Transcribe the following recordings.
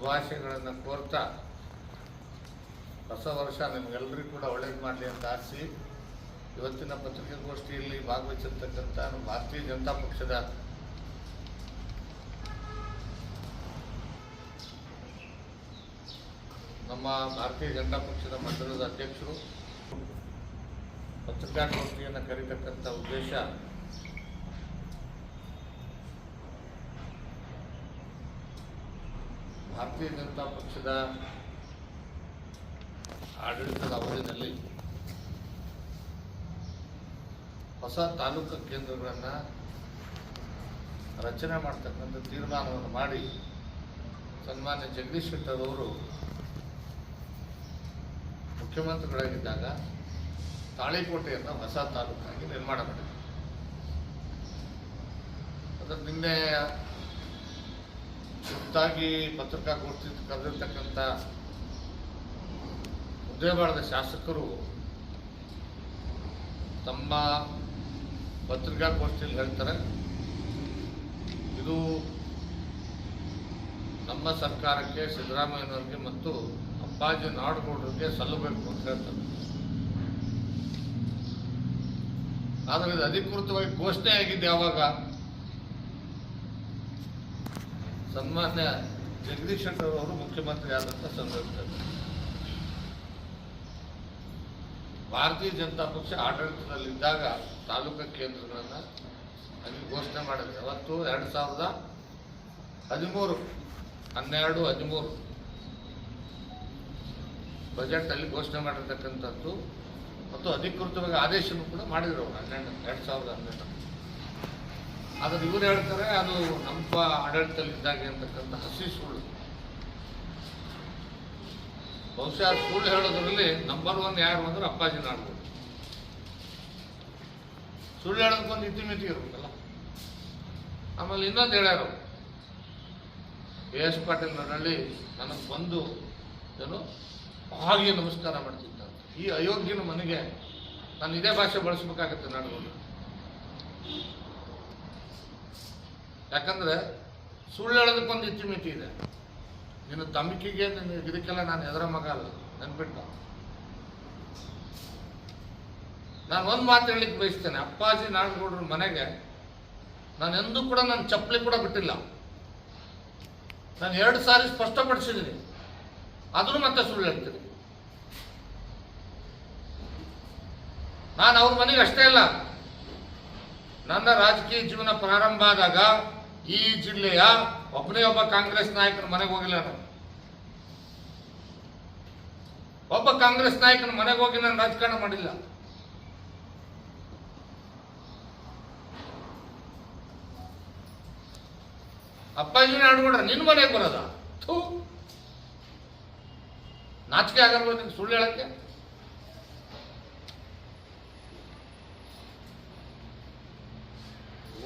ಶುಭಾಶಯಗಳನ್ನು ಕೋರ್ತಾ ಹೊಸ ವರ್ಷ ನಿಮಗೆಲ್ಲರಿಗೂ ಕೂಡ ಒಳ್ಳೇದು ಮಾಡಲಿ ಅಂತ ಆಶಿಸಿ ಇವತ್ತಿನ ಪತ್ರಿಕಾಗೋಷ್ಠಿಯಲ್ಲಿ ಭಾಗವಹಿಸಿರ್ತಕ್ಕಂಥ ಭಾರತೀಯ ಜನತಾ ಪಕ್ಷದ ನಮ್ಮ ಭಾರತೀಯ ಜನತಾ ಪಕ್ಷದ ಮಂಡಲದ ಅಧ್ಯಕ್ಷರು ಪತ್ರಿಕಾಗೋಷ್ಠಿಯನ್ನು ಕರೀತಕ್ಕಂಥ ಉದ್ದೇಶ ಭಾರತೀಯ ಜನತಾ ಪಕ್ಷದ ಆಡಳಿತದ ಅವಧಿಯಲ್ಲಿ ಹೊಸ ತಾಲೂಕು ಕೇಂದ್ರಗಳನ್ನು ರಚನೆ ಮಾಡ್ತಕ್ಕಂಥ ತೀರ್ಮಾನವನ್ನು ಮಾಡಿ ಸನ್ಮಾನ್ಯ ಜಗದೀಶ್ ಶೆಟ್ಟರ್ ಅವರು ಮುಖ್ಯಮಂತ್ರಿಗಳಾಗಿದ್ದಾಗ ತಾಳಿಕೋಟೆಯನ್ನು ಹೊಸ ತಾಲೂಕಾಗಿ ನಿರ್ಮಾಣ ಮಾಡಿದರು. ಅದರ ನಿನ್ನೆ ಸುತ್ತಾಗಿ ಪತ್ರಿಕಾಗೋಷ್ಠಿ ಕರೆದಿರ್ತಕ್ಕಂಥ ಮುದ್ದೇಬಾಳದ ಶಾಸಕರು ತಮ್ಮ ಪತ್ರಿಕಾಗೋಷ್ಠಿಯಲ್ಲಿ ಹೇಳ್ತಾರೆ, ಇದು ನಮ್ಮ ಸರ್ಕಾರಕ್ಕೆ, ಸಿದ್ದರಾಮಯ್ಯನವರಿಗೆ ಮತ್ತು ಅಪ್ಪಾಜಿ ನಾಡಗೌಡರಿಗೆ ಸಲ್ಲಬೇಕು ಅಂತ ಹೇಳ್ತಾರೆ. ಆದರೆ ಇದು ಅಧಿಕೃತವಾಗಿ ಘೋಷಣೆ ಆಗಿದ್ದು ಯಾವಾಗ? ಸನ್ಮಾನ್ಯ ಜಗದೀಶ್ ಶೆಟ್ಟರ್ ಅವರು ಮುಖ್ಯಮಂತ್ರಿ ಆದಂಥ ಸಂದರ್ಭದಲ್ಲಿ ಭಾರತೀಯ ಜನತಾ ಪಕ್ಷ ಆಡಳಿತದಲ್ಲಿದ್ದಾಗ ತಾಲೂಕು ಕೇಂದ್ರಗಳನ್ನು ಅಲ್ಲಿ ಘೋಷಣೆ ಮಾಡಿದೆ. ಅವತ್ತು 2013 12-13 ಬಜೆಟಲ್ಲಿ ಘೋಷಣೆ ಮಾಡಿರ್ತಕ್ಕಂಥದ್ದು ಮತ್ತು ಅಧಿಕೃತವಾಗಿ ಆದೇಶನೂ ಕೂಡ ಮಾಡಿದರು 2012. ಆದರೆ ಇವರು ಹೇಳ್ತಾರೆ ಅದು ನಮ್ಮ ಆಡಳಿತದಲ್ಲಿದ್ದಾಗ ಅಂತಕ್ಕಂಥ ಹಸಿ ಸುಳ್ಳು. ಬಹುಶಃ ಸುಳ್ಳು ಹೇಳೋದ್ರಲ್ಲಿ ನಂಬರ್ 1 ಯಾರು ಅಂದ್ರೆ ಅಪ್ಪಾಜಿ ನಾಡಗೌಡ. ಸುಳ್ಳು ಹೇಳೋದಕ್ಕೊಂದು ಇತಿಮಿತಿ ಇರ್ಬೇಕಲ್ಲ. ಆಮೇಲೆ ಇನ್ನೊಂದು ಹೇಳ್ಯಾರು, ಎಸ್ ಪಾಟೀಲ್ ನರಳ್ಳಿ ನನಗೆ ಬಂದು ಏನು ಹಾಗೆ ನಮಸ್ಕಾರ ಮಾಡ್ತಿದ್ದ. ಈ ಅಯೋಗ್ಯನ ಮನೆಗೆ ನಾನು ಇದೇ ಭಾಷೆ ಬಳಸಬೇಕಾಗತ್ತೆ ನಾಡಗೌಡ. ಯಾಕಂದ್ರೆ ಸುಳ್ಳು ಹೇಳೋದಕ್ಕೊಂದು ಇತಿಮಿತಿ ಇದೆ. ನಿನ್ನ ತಮ್ಮಿಕೆಗೆ ಇದಕ್ಕೆಲ್ಲ ನಾನು ಎದರ ಮಗ ಅಲ್ಲ, ನೆನ್ಬಿಟ್ಟು ನಾನು ಒಂದು ಮಾತು ಹೇಳಿಕ್ಕೆ ಬಯಸ್ತೇನೆ. ಅಪ್ಪಾಜಿ ನಾಡಗೌಡರ ಮನೆಗೆ ನಾನು ಎಂದೂ ಕೂಡ ನನ್ನ ಚಪ್ಪಲಿ ಕೂಡ ಬಿಟ್ಟಿಲ್ಲ. ನಾನು 2 ಸಾರಿ ಸ್ಪಷ್ಟಪಡಿಸಿದ್ದೀನಿ, ಆದರೂ ಮತ್ತೆ ಸುಳ್ಳು ಹೇಳ್ತೀನಿ. ನಾನು ಅವ್ರ ಮನೆಗೆ ಅಷ್ಟೇ ಅಲ್ಲ, ನನ್ನ ರಾಜಕೀಯ ಜೀವನ ಪ್ರಾರಂಭ ಆದಾಗ ಈ ಜಿಲ್ಲೆಯ ಒಬ್ಬನೇ ಒಬ್ಬ ಕಾಂಗ್ರೆಸ್ ನಾಯಕನ ಮನೆಗೆ ಹೋಗಿಲ್ಲ. ನಾನು ಒಬ್ಬ ಕಾಂಗ್ರೆಸ್ ನಾಯಕನ ಮನೆಗೆ ಹೋಗಿ ನಾನು ರಾಜಕಾರಣ ಮಾಡಿಲ್ಲ. ಅಪ್ಪಾಜಿ ನಾಡಗೌಡ್ರ ನಿನ್ನ ಮನೆಗೆ ಬರೋದ? ನಾಚಿಕೆ ಆಗಲ್ವ ನಿಂಗೆ ಸುಳ್ಳು ಹೇಳಕ್ಕೆ?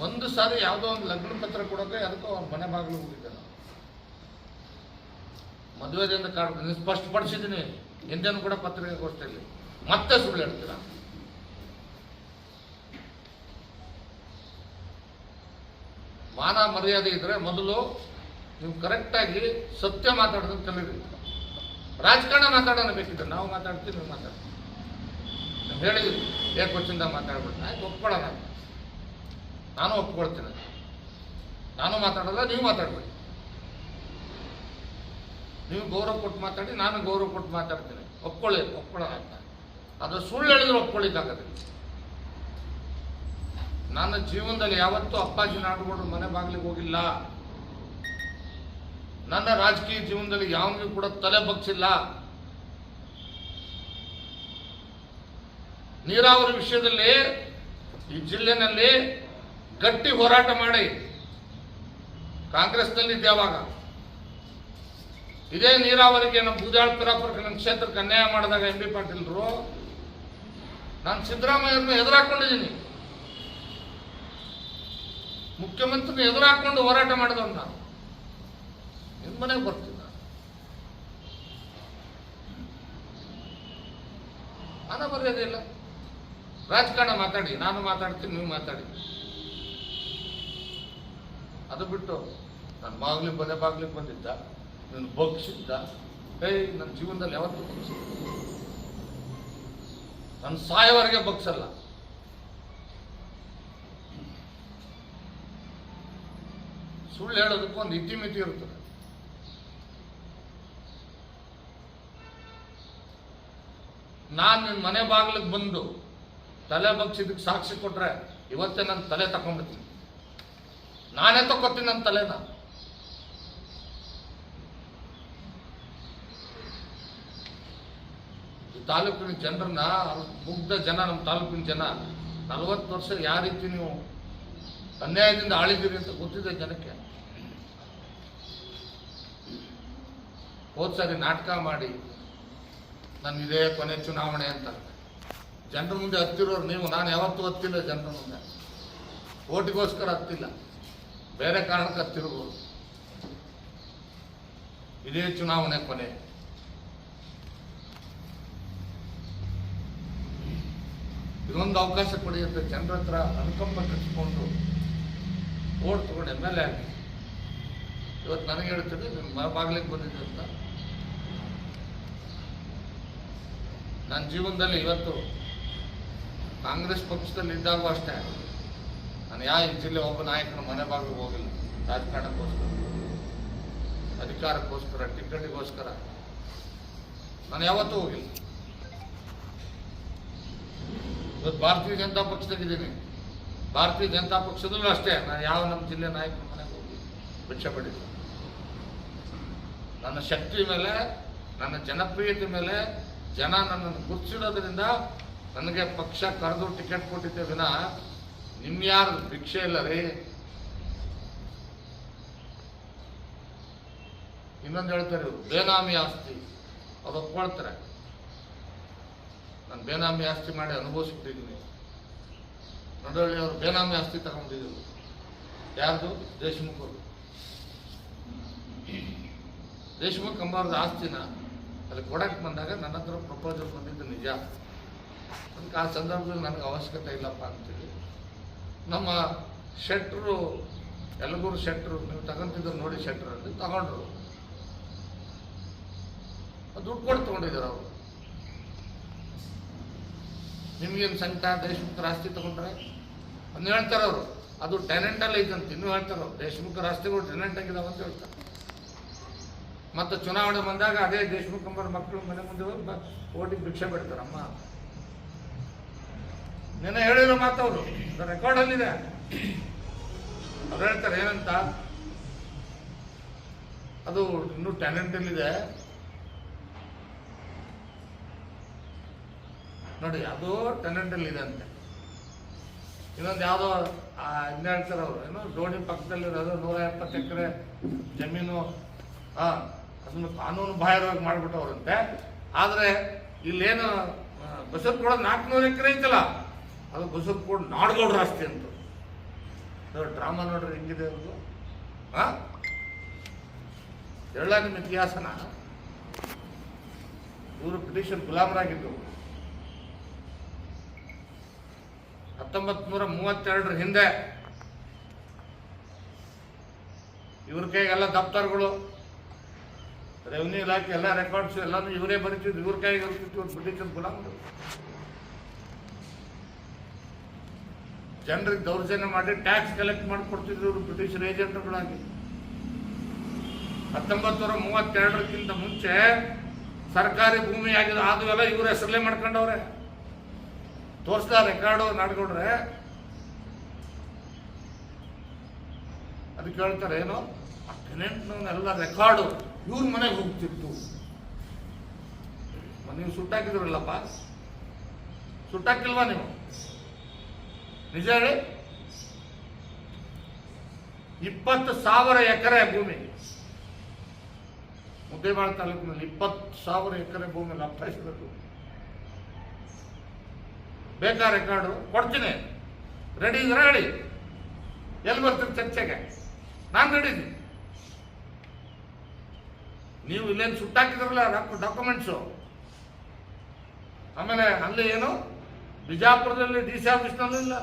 ಒಂದು ಸಾರಿ ಯಾವುದೋ ಒಂದು ಲಗ್ನ ಪತ್ರ ಕೊಡೋಕೆ ಅದಕ್ಕೂ ಅವ್ರ ಮನೆ ಬಾಗಿಲು ಹೋಗಿದ್ದೆ. ಮದುವೆದಿಂದ ಕಾಡ್ತೀನಿ, ಸ್ಪಷ್ಟಪಡಿಸಿದ್ದೀನಿ ಹಿಂದೇನು ಕೂಡ ಪತ್ರಿಕಾಗೋಷ್ಠಿಯಲ್ಲಿ. ಮತ್ತೆ ಸುಳ್ಳು ಹೇಳ್ತೀರ? ಮಾನ ಮರ್ಯಾದೆ ಇದ್ರೆ ಮೊದಲು ನೀವು ಕರೆಕ್ಟಾಗಿ ಸತ್ಯ ಮಾತಾಡೋದನ್ನು ಕಲೀರಿ. ರಾಜಕಾರಣ ಮಾತಾಡೋಣ ಬೇಕಿದ್ರೆ ನಾವು ಮಾತಾಡ್ತೀವಿ, ನೀವು ಮಾತಾಡ್ತೀವಿ. ನಾವು ಹೇಳಿದ್ವಿ ಏಕವಚನದ ಮಾತಾಡ್ಬಿಟ್ಟು ಆಯ್ತು ಒಪ್ಕೊಳ್ಳೋಣ. ನಾನು ಒಪ್ಕೊಳ್ತೀನಿ. ನಾನು ಮಾತಾಡೋಲ್ಲ, ನೀವು ಮಾತಾಡ್ಬೇಡಿ. ನೀವು ಗೌರವ ಕೊಟ್ಟು ಮಾತಾಡಿ, ನಾನು ಗೌರವ ಕೊಟ್ಟು ಮಾತಾಡ್ತೀನಿ. ಒಪ್ಕೊಳ್ಳೋಣ ಅಂತ. ಅದು ಸುಳ್ಳು ಹೇಳಿದ್ರೆ ಒಪ್ಕೊಳ್ಳಿಕ್ಕಾಗದಿಲ್ಲ. ನನ್ನ ಜೀವನದಲ್ಲಿ ಯಾವತ್ತೂ ಅಪ್ಪಾಜಿ ನಾಡಗೌಡರ ಮನೆ ಬಾಗಿಲಿಗೆ ಹೋಗಿಲ್ಲ. ನನ್ನ ರಾಜಕೀಯ ಜೀವನದಲ್ಲಿ ಯಾವನಿಗೂ ಕೂಡ ತಲೆ ಬಗ್ಸಿಲ್ಲ. ನೀರಾವರಿ ವಿಷಯದಲ್ಲಿ ಈ ಜಿಲ್ಲೆನಲ್ಲಿ ಗಟ್ಟಿ ಹೋರಾಟ ಮಾಡಿ ಕಾಂಗ್ರೆಸ್ನಲ್ಲಿದ್ದೆ. ಯಾವಾಗ ಇದೇ ನೀರಾವರಿಗೆ ನಮ್ಮ ಬೂದಾಳ ಪಿರಾಪುರಕ್ಕೆ ನನ್ನ ಕ್ಷೇತ್ರಕ್ಕೆ ಅನ್ಯಾಯ ಮಾಡಿದಾಗ ಎಂ ಬಿ ಪಾಟೀಲ್ರು ನಾನು ಸಿದ್ದರಾಮಯ್ಯವ್ರನ್ನ ಎದುರಾಕೊಂಡಿದ್ದೀನಿ. ಮುಖ್ಯಮಂತ್ರಿನ ಎದುರಾಕೊಂಡು ಹೋರಾಟ ಮಾಡಿದವನು ನಾನು. ನಿಮ್ಮ ಮನೆಗೆ ಬರ್ತೀನಿ. ಮಾನ ಮರ್ಯಾದೆ ಇಲ್ಲ. ರಾಜಕಾರಣ ಮಾತಾಡಿ, ನಾನು ಮಾತಾಡ್ತೀನಿ, ನೀವು ಮಾತಾಡಿ. ಅದು ಬಿಟ್ಟು ನಾನು ಬಾಗ್ಲಿಗೆ ಬಂದಿದ್ದ ನೀನು ಬಗ್ಸಿದ್ದ? ನನ್ನ ಜೀವನದಲ್ಲಿ ಯಾವತ್ತೂ ಬಗ್ಸಿಲ್ಲ, ನನ್ನ ಸಾಯವರೆಗೆ ಬಗ್ಸಲ್ಲ. ಸುಳ್ಳು ಹೇಳೋದಕ್ಕೂ ಒಂದು ಇತಿಮಿತಿ ಇರ್ತದೆ. ನಾನು ನಿನ್ನ ಮನೆ ಬಾಗಿಲಿಗೆ ಬಂದು ತಲೆ ಬಗ್ಸಿದ್ದಕ್ಕೆ ಸಾಕ್ಷಿ ಕೊಟ್ರೆ ಇವತ್ತೇ ನನ್ನ ತಲೆ ತಗೊಂಡ್ಬಿಡ್ತೀನಿ, ನಾನೇ ತಗೋತೀನಿ ನನ್ನ ತಲೆನ. ಈ ತಾಲೂಕಿನ ಜನರನ್ನ, ಮುಗ್ಧ ಜನ, ನಮ್ಮ ತಾಲೂಕಿನ ಜನ 40 ವರ್ಷ ಯಾವ ರೀತಿ ನೀವು ಅನ್ಯಾಯದಿಂದ ಆಳಿದ್ದೀರಿ ಅಂತ ಗೊತ್ತಿದೆ ಜನಕ್ಕೆ. ಹೋದ ಸಾರಿ ನಾಟಕ ಮಾಡಿ ನಾನು ಇದೇ ಕೊನೆ ಚುನಾವಣೆ ಅಂತ ಜನರ ಮುಂದೆ ಹತ್ತಿರೋರು ನೀವು. ನಾನು ಯಾವತ್ತೂ ಹತ್ತಿಲ್ಲ ಜನರ ಮುಂದೆ, ಓಟಿಗೋಸ್ಕರ ಹತ್ತಿಲ್ಲ, ಬೇರೆ ಕಾರಣಕ್ಕೆ ಹತ್ತಿರ್ಬೋದು. ಇದೇ ಚುನಾವಣೆ ಕೊನೆ. ಇದೊಂದು ಅವಕಾಶ ಪಡೆಯುತ್ತೆ. ಜನರ ಹತ್ರ ಅನುಕಂಪ ಕಟ್ಟಿಕೊಂಡು ಓಟ್ ತಗೊಂಡು MLA ಆಗಿ ಇವತ್ತು ನನಗೆ ಹೇಳ್ತೀನಿ ನಿಮ್ಮ ಬಾಗಿಲಿಗೆ ಬಂದಿದ್ದೆ ಅಂತ. ನನ್ನ ಜೀವನದಲ್ಲಿ ಇವತ್ತು ಕಾಂಗ್ರೆಸ್ ಪಕ್ಷದಲ್ಲಿ ಇದ್ದಾಗ ಅಷ್ಟೇ ನಾನು ಯಾವ ಜಿಲ್ಲೆ ಒಬ್ಬ ನಾಯಕನ ಮನೆ ಬಾಗಿಲಿಗೆ ಹೋಗಿಲ್ಲ. ರಾಜಕಾರಣಕ್ಕೋಸ್ಕರ, ಅಧಿಕಾರಕ್ಕೋಸ್ಕರ, ಟಿಕೆಟಿಗೋಸ್ಕರ ನಾನು ಯಾವತ್ತೂ ಹೋಗಿಲ್ಲ. ಇವತ್ತು ಭಾರತೀಯ ಜನತಾ ಪಕ್ಷದಾಗಿದ್ದೀನಿ. ಭಾರತೀಯ ಜನತಾ ಪಕ್ಷದಲ್ಲೂ ಅಷ್ಟೇ ನಾನು ಯಾವ ನಮ್ಮ ಜಿಲ್ಲೆ ನಾಯಕನ ಮನೆಗೆ ಹೋಗಿ ಭಿಕ್ಷೆ ಪಡಿಲ್ಲ. ನನ್ನ ಶಕ್ತಿ ಮೇಲೆ, ನನ್ನ ಜನಪ್ರಿಯತೆ ಮೇಲೆ ಜನ ನನ್ನನ್ನು ಗುರುತಿಸಿರೋದ್ರಿಂದ ನನಗೆ ಪಕ್ಷ ಕರೆದು ಟಿಕೆಟ್ ಕೊಟ್ಟಿದ್ದೆ ವಿನ ನಿಮ್ಯಾರು ಭಿಕ್ಷೆ ಇಲ್ಲ ರೀ. ಇನ್ನೊಂದು ಹೇಳ್ತಾರೆ ಇವರು ಬೇನಾಮಿ ಆಸ್ತಿ, ಅವ್ರು ಒಪ್ಕೊಳ್ತಾರೆ. ನಾನು ಬೇನಾಮಿ ಆಸ್ತಿ ಮಾಡಿ ಅನುಭವಿಸ್ಬಿಟ್ಟಿದ್ದೀನಿ. ನಡವಳ್ಳಿ ಅವರು ಬೇನಾಮಿ ಆಸ್ತಿ ತಗೊಂಡಿದ್ರು. ಯಾರ್ದು? ದೇಶಮುಖ್ ಅವರು. ದೇಶಮುಖ್ ಅಂಬವ್ರದ್ದು ಆಸ್ತಿನ ಅಲ್ಲಿ ಕೊಡಕ್ಕೆ ಬಂದಾಗ ನನ್ನ ಹತ್ರ ಪ್ರಪೋಸಲ್ ಬಂದಿದ್ದು ನಿಜ. ಅದಕ್ಕೆ ಆ ಸಂದರ್ಭದಲ್ಲಿ ನನಗೆ ಅವಶ್ಯಕತೆ ಇಲ್ಲಪ್ಪ ಅಂತೇಳಿ ನಮ್ಮ ಶೆಟ್ರು, ಯಲಗೂರು ಶೆಟ್ರು, ನೀವು ತಗೊಂತಿದ್ರು ನೋಡಿ ಶೆಟ್ರಲ್ಲಿ ತಗೊಂಡ್ರು. ದುಡ್ಡು ಕೊಟ್ಟು ತಗೊಂಡಿದ್ದಾರೆ ಅವರು. ನಿಮ್ಗೇನು ಸಂಕಟ? ದೇಶಮುಖರ ಆಸ್ತಿ ತಗೊಂಡ್ರೆ ಅಂತ ಹೇಳ್ತಾರೆ ಅವರು. ಅದು ಟೆನೆಂಟಲ್ಲಿ ಐತಂತ ಇನ್ನೂ ಹೇಳ್ತಾರೆ ಅವರು. ದೇಶಮುಖರ ಆಸ್ತಿಗಳು ಟೆನೆಂಟ್ ಆಗಿದಾವ ಅಂತ ಹೇಳ್ತಾರೆ. ಮತ್ತು ಚುನಾವಣೆ ಬಂದಾಗ ಅದೇ ದೇಶಮುಖ್ ಅಂಬರ ಮಕ್ಕಳು ಮನೆ ಮುಂದೆ ಹೋಗಿ ಓಟಿಗೆ ಭಿಕ್ಷೆ ಬಿಡ್ತಾರಮ್ಮ. ನೆನೆ ಹೇಳಿರೋ ಮಾತವರು ರೆಕಾರ್ಡಲ್ಲಿದೆ. ಅವ್ರು ಹೇಳ್ತಾರೆ ಏನಂತ, ಅದು ಇನ್ನೂ ಟೆನೆಂಟಲ್ಲಿದೆ ನೋಡಿ, ಅದು ಟೆನೆಂಟಲ್ಲಿದೆ ಅಂತೆ. ಇನ್ನೊಂದು ಯಾವುದೋ ಇನ್ನು ಹೇಳ್ತಾರೆ ಅವರು, ಏನೋ ಡೋಣಿ ಪಕ್ಕದಲ್ಲಿರೋದು 170 ಎಕರೆ ಜಮೀನು, ಅದನ್ನು ಕಾನೂನು ಬಾಹಿರವಾಗಿ ಮಾಡಿಬಿಟ್ಟವ್ರಂತೆ. ಆದರೆ ಇಲ್ಲೇನು ಬಸವನಗೌಡ 400 ಎಕರೆ ಐತಲ್ಲ, ಅದು ಬಸವನಗೌಡ ನಾಡಗೌಡರ ಆಸ್ತಿ ಅಂತ. ಡ್ರಾಮಾ ನೋಡ್ರಿ ಹೆಂಗಿದೆ ಅವ್ರದ್ದು. ಎಲ್ಲ ನಿಮ್ಮ ಇತಿಹಾಸನ. ಇವರು ಬ್ರಿಟಿಷರ್ ಗುಲಾಮರಾಗಿದ್ದು 1932 ಹಿಂದೆ. ಇವ್ರ ಕೈಗೆಲ್ಲ ದಫ್ತರ್ಗಳು, ರೆವಿನ್ಯೂ ಇಲಾಖೆ ಎಲ್ಲ ರೆಕಾರ್ಡ್ಸ್ ಎಲ್ಲಾನು ಇವರೇ ಬರೀತಿದ್ರು. ಇವ್ರ ಕೈಗೆ ಇರ್ತಿತ್ತು ಬ್ರಿಟಿಷರ್ ಗುಲಾಮರು. ಜನರಿಗೆ ದೌರ್ಜನ್ಯ ಮಾಡಿ ಟ್ಯಾಕ್ಸ್ ಕಲೆಕ್ಟ್ ಮಾಡಿಕೊಡ್ತಿದ್ರು ಇವರು ಬ್ರಿಟಿಷರ್ ಏಜೆಂಟ್ಗಳಾಗಿ. 1932ಕ್ಕಿಂತ ಮುಂಚೆ ಸರ್ಕಾರಿ ಭೂಮಿ ಆಗಿದೆ, ಅದು ಎಲ್ಲ ಇವ್ರ ಹೆಸರಲ್ಲೇ ಮಾಡ್ಕೊಂಡವ್ರೆ. ತೋರಿಸ್ದ ರೆಕಾರ್ಡು ನಾಡ್ಕೊಡ್ರೆ. ಅದಕ್ಕೆ ಹೇಳ್ತಾರೆ ಏನು, ಆ ಟೆನೆಂಟ್ನೆಲ್ಲ ರೆಕಾರ್ಡು ಇವ್ರ ಮನೆಗೆ ಹೋಗ್ತಿತ್ತು. ನೀವು ಸುಟ್ಟಾಕಿದ್ರಲ್ಲಪ್ಪ, ಸುಟ್ಟಾಕಿಲ್ವಾ ನೀವು? ನಿಜ ಹೇಳಿ. 20,000 ಎಕರೆ ಭೂಮಿ ಮುದ್ದೇಮಾಳ ತಾಲೂಕಿನಲ್ಲಿ 20,000 ಎಕರೆ ಭೂಮಿ ಲಪ್ತಾಯಿಸಬೇಕು. ಬೇಕಾ ರೆಕಾರ್ಡು? ಕೊಡ್ತೀನಿ. ರೆಡಿ ಇದ್ರೆ ಹೇಳಿ. ಎಲ್ಲಿ ಬರ್ತೀರಿ ಚರ್ಚೆಗೆ? ನಾನು ರೆಡಿ ಇದ್ದೀನಿ. ನೀವು ಇಲ್ಲೇನು ಸುಟ್ಟಾಕಿದ್ರಲ್ಲ ಡಾಕ್ಯುಮೆಂಟ್ಸು. ಆಮೇಲೆ ಅಲ್ಲಿ ಏನು ಬಿಜಾಪುರದಲ್ಲಿ DC ಆಫೀಸ್ನಲ್ಲೂ ಇಲ್ಲ,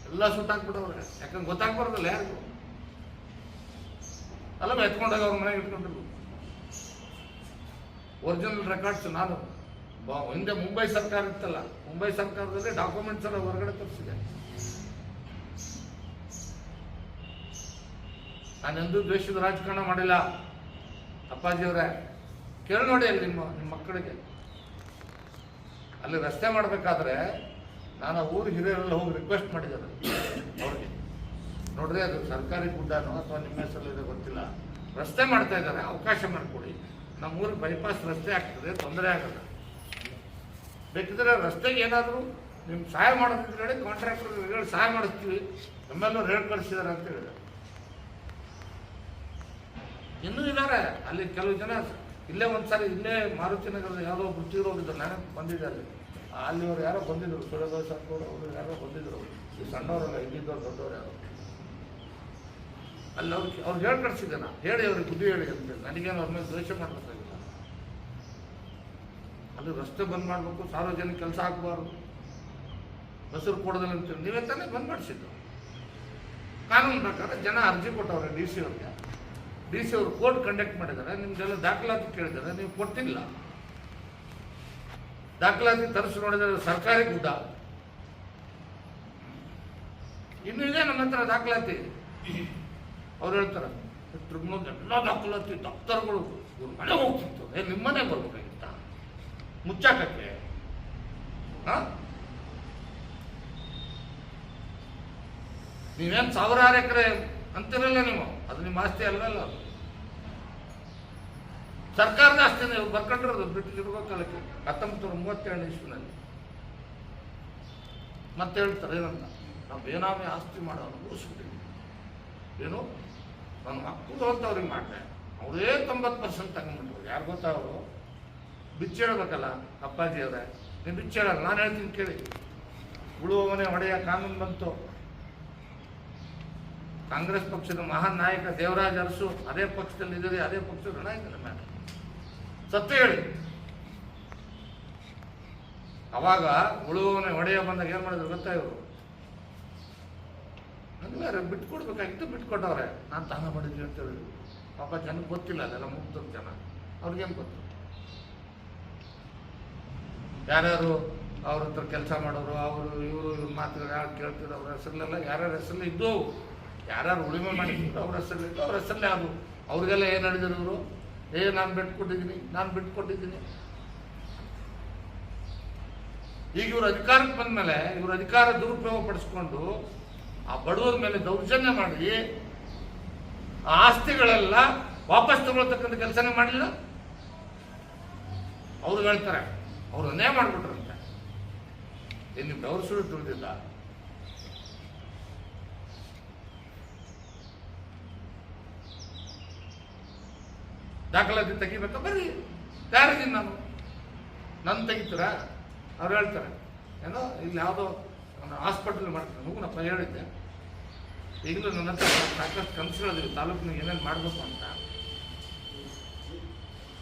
ಎಲ್ಲ ಸುಟ್ಟಾಕ್ಬಿಟ್ಟವ್ರೆ. ಯಾಕಂದ್ರೆ ಗೊತ್ತಾಗ್ಬಾರ್ದಲ್ಲ ಯಾರಿಗೂ. ಅಲ್ಲ ಎತ್ಕೊಂಡಾಗ ಅವ್ರ ಮನೆಗೆ ಇಟ್ಕೊಂಡಿರ್ಬೋದು. ಒರಿಜಿನಲ್ ರೆಕಾರ್ಡ್ಸ್ ನಾನು ಹಿಂದೆ ಮುಂಬೈ ಸರ್ಕಾರ ಇತ್ತಲ್ಲ, ಮುಂಬೈ ಸರ್ಕಾರದಲ್ಲಿ ಡಾಕ್ಯುಮೆಂಟ್ಸ್ ಎಲ್ಲ ಹೊರಗಡೆ ತರಿಸಿದೆ. ನಾನೆಂದೂ ದ್ವೇಷದ ರಾಜಕಾರಣ ಮಾಡಿಲ್ಲ ಅಪ್ಪಾಜಿಯವರೇ. ಕೇಳಿ ನೋಡಿ ಅಲ್ಲಿ ನಿಮ್ಮ ಮಕ್ಕಳಿಗೆ. ಅಲ್ಲಿ ರಸ್ತೆ ಮಾಡಬೇಕಾದ್ರೆ ನಾನು ಊರು ಹಿರಿಯರೆಲ್ಲ ಹೋಗಿ ರಿಕ್ವೆಸ್ಟ್ ಮಾಡಿದ್ದಾರೆ ಅವ್ರಿಗೆ, ನೋಡ್ರಿ ಅದು ಸರ್ಕಾರಿ ಗುಡ್ಡನೋ ಅಥವಾ ನಿಮ್ಮ ಹೆಸರಲ್ಲಿದೆ ಗೊತ್ತಿಲ್ಲ, ರಸ್ತೆ ಮಾಡ್ತಾ ಇದ್ದಾರೆ, ಅವಕಾಶ ಮಾಡಿಕೊಡಿ. ನಮ್ಮೂರಿಗೆ ಬೈಪಾಸ್ ರಸ್ತೆ ಆಗ್ತದೆ, ತೊಂದರೆ ಆಗಲ್ಲ. ಬೇಕಿದ್ರೆ ರಸ್ತೆಗೆ ಏನಾದರೂ ನಿಮ್ಗೆ ಸಹಾಯ ಮಾಡೋದಿದ್ರೆ ಹೇಳಿ, ಕಾಂಟ್ರಾಕ್ಟರ್ ಹೇಳಿ ಸಹಾಯ ಮಾಡಿಸ್ತೀವಿ, ನಮ್ಮೆಲ್ಲರೂ ಹೇಳಿ ಕಳಿಸಿದ್ದಾರೆ ಅಂತ ಹೇಳಿದ್ದಾರೆ. ಇನ್ನೂ ಇದ್ದಾರೆ ಅಲ್ಲಿ ಕೆಲವು ಜನ. ಇಲ್ಲೇ ಒಂದ್ಸಾರಿ ಇಲ್ಲೇ ಮಾರುತಿ ನಗರದ ಯಾವುದೋ ಬುತ್ತಿಗೆ ಹೋಗಿದ್ರು, ನಾನು ಬಂದಿದ್ದೆ ಅಲ್ಲಿ ಅವ್ರು ಯಾರೋ ಬಂದಿದ್ರು, ಸುರೇಂದ್ರ ಸರ್ಕೋಡ್ ಅವರು ಯಾರೋ ಬಂದಿದ್ರು, ಈ ಸಣ್ಣವರಲ್ಲ, ಇಲ್ಲಿದ್ದವ್ರು ದೊಡ್ಡವ್ರು ಯಾರೋ. ಅಲ್ಲಿ ಅವ್ರಿಗೆ ಹೇಳಿ ಕಳಿಸಿದ್ದೆ ನಾನು, ಹೇಳಿ ಅವ್ರಿಗೆ ಬುದ್ಧಿ ಹೇಳಿ ಅಂತ. ನನಗೇನು ಅವ್ರ ಮೇಲೆ ದ್ವೇಷ ಮಾಡಬೇಕಾಗಿಲ್ಲ. ಅಲ್ಲಿ ರಸ್ತೆ ಬಂದ್ ಮಾಡಬೇಕು, ಸಾರ್ವಜನಿಕ ಕೆಲಸ ಆಗಬಾರ್ದು, ಹೆಸರು ಕೊಡೋದಿಲ್ಲ ಅಂತೇಳಿ ನೀವೇ ತಾನೇ ಬಂದ್ ಮಾಡಿಸಿದ್ದು. ಕಾನೂನು ಪ್ರಕಾರ ಜನ ಅರ್ಜಿ ಕೊಟ್ಟವ್ರೆ ಡಿ ಸಿ ಅವ್ರಿಗೆ. ಡಿ ಸಿ ಅವರು ಕೋರ್ಟ್ ಕಂಡಕ್ಟ್ ಮಾಡಿದ್ದಾರೆ, ನಿಮ್ದೆಲ್ಲ ದಾಖಲಾತಿ ಕೇಳಿದ್ದಾರೆ, ನೀವು ಕೊಟ್ಟಿಲ್ಲ. ದಾಖಲಾತಿ ತರಿಸಿ ನೋಡಿದರೆ ಸರ್ಕಾರಿ ಗುಡ್ಡ. ಇನ್ನೂ ಇದೆ ನಮ್ಮ ಹತ್ರ ದಾಖಲಾತಿ. ಅವ್ರು ಹೇಳ್ತಾರೆ ಎಲ್ಲ ದಾಖಲಾತಿ ದಫ್ತರ್ಗಳು ಇವ್ರ ಮನೆ ಹೋಗ್ತಿತ್ತು, ನಿಮ್ಮನೆ ಬರ್ಬೇಕಾಗಿತ್ತ ಮುಚ್ಚಾಕಕ್ಕೆ. ನೀವೇನು ಸಾವಿರಾರು ಎಕರೆ ಅಂತಿರಲ್ಲ ನೀವು, ಅದು ನಿಮ್ಮ ಆಸ್ತಿ ಅಲ್ವಲ್ಲ. ಅದು ಸರ್ಕಾರದ ಆಸ್ತಿ ನೀವು ಬರ್ಕೊಂಡಿರೋದು ಬ್ರಿಟಿಷ್ ಕಾಲಕ್ಕೆ 1937 ಇಸ್ವಿನಲ್ಲಿ. ಮತ್ತೆ ಹೇಳ್ತಾರೆ ಏನಂತ, ನಾವು ಬೇನಾಮಿ ಆಸ್ತಿ ಮಾಡೋದು ಮುಗಿಸ್ಬಿಟ್ಟಿದ್ವಿ. ಏನು ನನ್ನ ಮಕ್ಕಳು ಅಂತ ಅವ್ರಿಗೆ ಮಾಡಿದೆ, ಅವರೇ 90% ತಗೊಂಡ್ಬಿಟ್ರು. ಯಾರು ಗೊತ್ತಾ ಅವರು ಬಿಚ್ಚೇಳ್ಬೇಕಲ್ಲ ಅಪ್ಪಾಜಿ ಅವರೇ, ನೀವು ಬಿಚ್ಚೇಳಲ್ಲ, ನಾನು ಹೇಳ್ತೀನಿ ಕೇಳಿ. ಉಳುವವನೇ ಒಡೆಯ ಕಾನೂನು ಬಂತು. ಕಾಂಗ್ರೆಸ್ ಪಕ್ಷದ ಮಹಾನ್ ನಾಯಕ ದೇವರಾಜ ಅರಸು ಅದೇ ಪಕ್ಷದಲ್ಲಿ ಇದ್ದಾರೆ, ಅದೇ ಪಕ್ಷದ ನಾಯಕನ ಮೇಲೆ ಸತ್ಯ ಹೇಳಿ. ಅವಾಗ ಉಳುವವನೇ ಒಡೆಯ ಬಂದಾಗ ಏನ್ ಮಾಡಿದ್ರು ಗೊತ್ತಾ ಇವರು? ನನಗೆ ಬಿಟ್ಕೊಡ್ಬೇಕಾಗಿತ್ತು, ಬಿಟ್ಕೊಟ್ಟವ್ರೆ. ನಾನು ತಾನ ಮಾಡಿದ್ವಿ ಅಂತ ಹೇಳಿದ್ರು. ಪಾಪ ಜನಕ್ಕೆ ಗೊತ್ತಿಲ್ಲ, ಅದೆಲ್ಲ ಮುಗ್ದ ಜನ, ಅವ್ರಿಗೇನು ಗೊತ್ತು? ಯಾರ್ಯಾರು ಅವ್ರ ಹತ್ರ ಕೆಲಸ ಮಾಡೋರು, ಅವರು ಇವ್ರ ಮಾತುಗಳು ಯಾರು ಕೇಳ್ತಿದ್ರು, ಅವ್ರ ಹೆಸರಲ್ಲೆಲ್ಲ ಯಾರ್ಯಾರ ಹೆಸರಲ್ಲಿ ಇದ್ದು, ಯಾರ್ಯಾರು ಉಳಿಮೆ ಮಾಡಿದ್ರು ಅವ್ರ ಹೆಸರಲ್ಲಿದ್ದು, ಅವ್ರ ಹೆಸರಲ್ಲೇ ಅದು. ಅವ್ರಿಗೆಲ್ಲ ಏನು ಹೇಳಿದ್ರು ಇವರು? ನಾನು ಬಿಟ್ಕೊಟ್ಟಿದ್ದೀನಿ. ಈಗ ಇವ್ರ ಅಧಿಕಾರಕ್ಕೆ ಬಂದ್ಮೇಲೆ ಇವ್ರ ಅಧಿಕಾರ ದುರುಪಯೋಗ ಪಡಿಸ್ಕೊಂಡು ಆ ಬಡವರ ಮೇಲೆ ದೌರ್ಜನ್ಯ ಮಾಡಿ ಆ ಆಸ್ತಿಗಳೆಲ್ಲ ವಾಪಸ್ ತಗೊಳ್ತಕ್ಕಂಥ ಕೆಲಸನೇ ಮಾಡಲಿಲ್ಲ. ಅವ್ರು ಹೇಳ್ತಾರೆ ಅವ್ರು ಅನ್ಯಾಯ ಮಾಡಿಬಿಟ್ರಂತೆ. ನಿಮ್ಗೆ ಅವ್ರ ಸುಳ್ಳು ತಿಳಿದಿಲ್ಲ. ದಾಖಲಾತಿ ತೆಗಿಬೇಕಾ? ಬರ್ರಿ, ಯಾರಿದ್ದೀನಿ ನಾನು ತೆಗಿತೀರಾ? ಅವ್ರು ಹೇಳ್ತಾರೆ ಏನೋ ಇಲ್ಲಿ ಯಾವುದೋ ಹಾಸ್ಪಿಟಲ್ ಮಾಡ್ತಾರೆ. ಹೋಗುನಪ್ಪ ಹೇಳಿದ್ದೆ. ಈಗಲೂ ನನ್ನ ಹತ್ರ ಸಾಕಷ್ಟು ಕನಸುಗಳಿವೆ, ತಾಲೂಕಿನಾಗ ಏನೇನು ಮಾಡಬೇಕು ಅಂತ.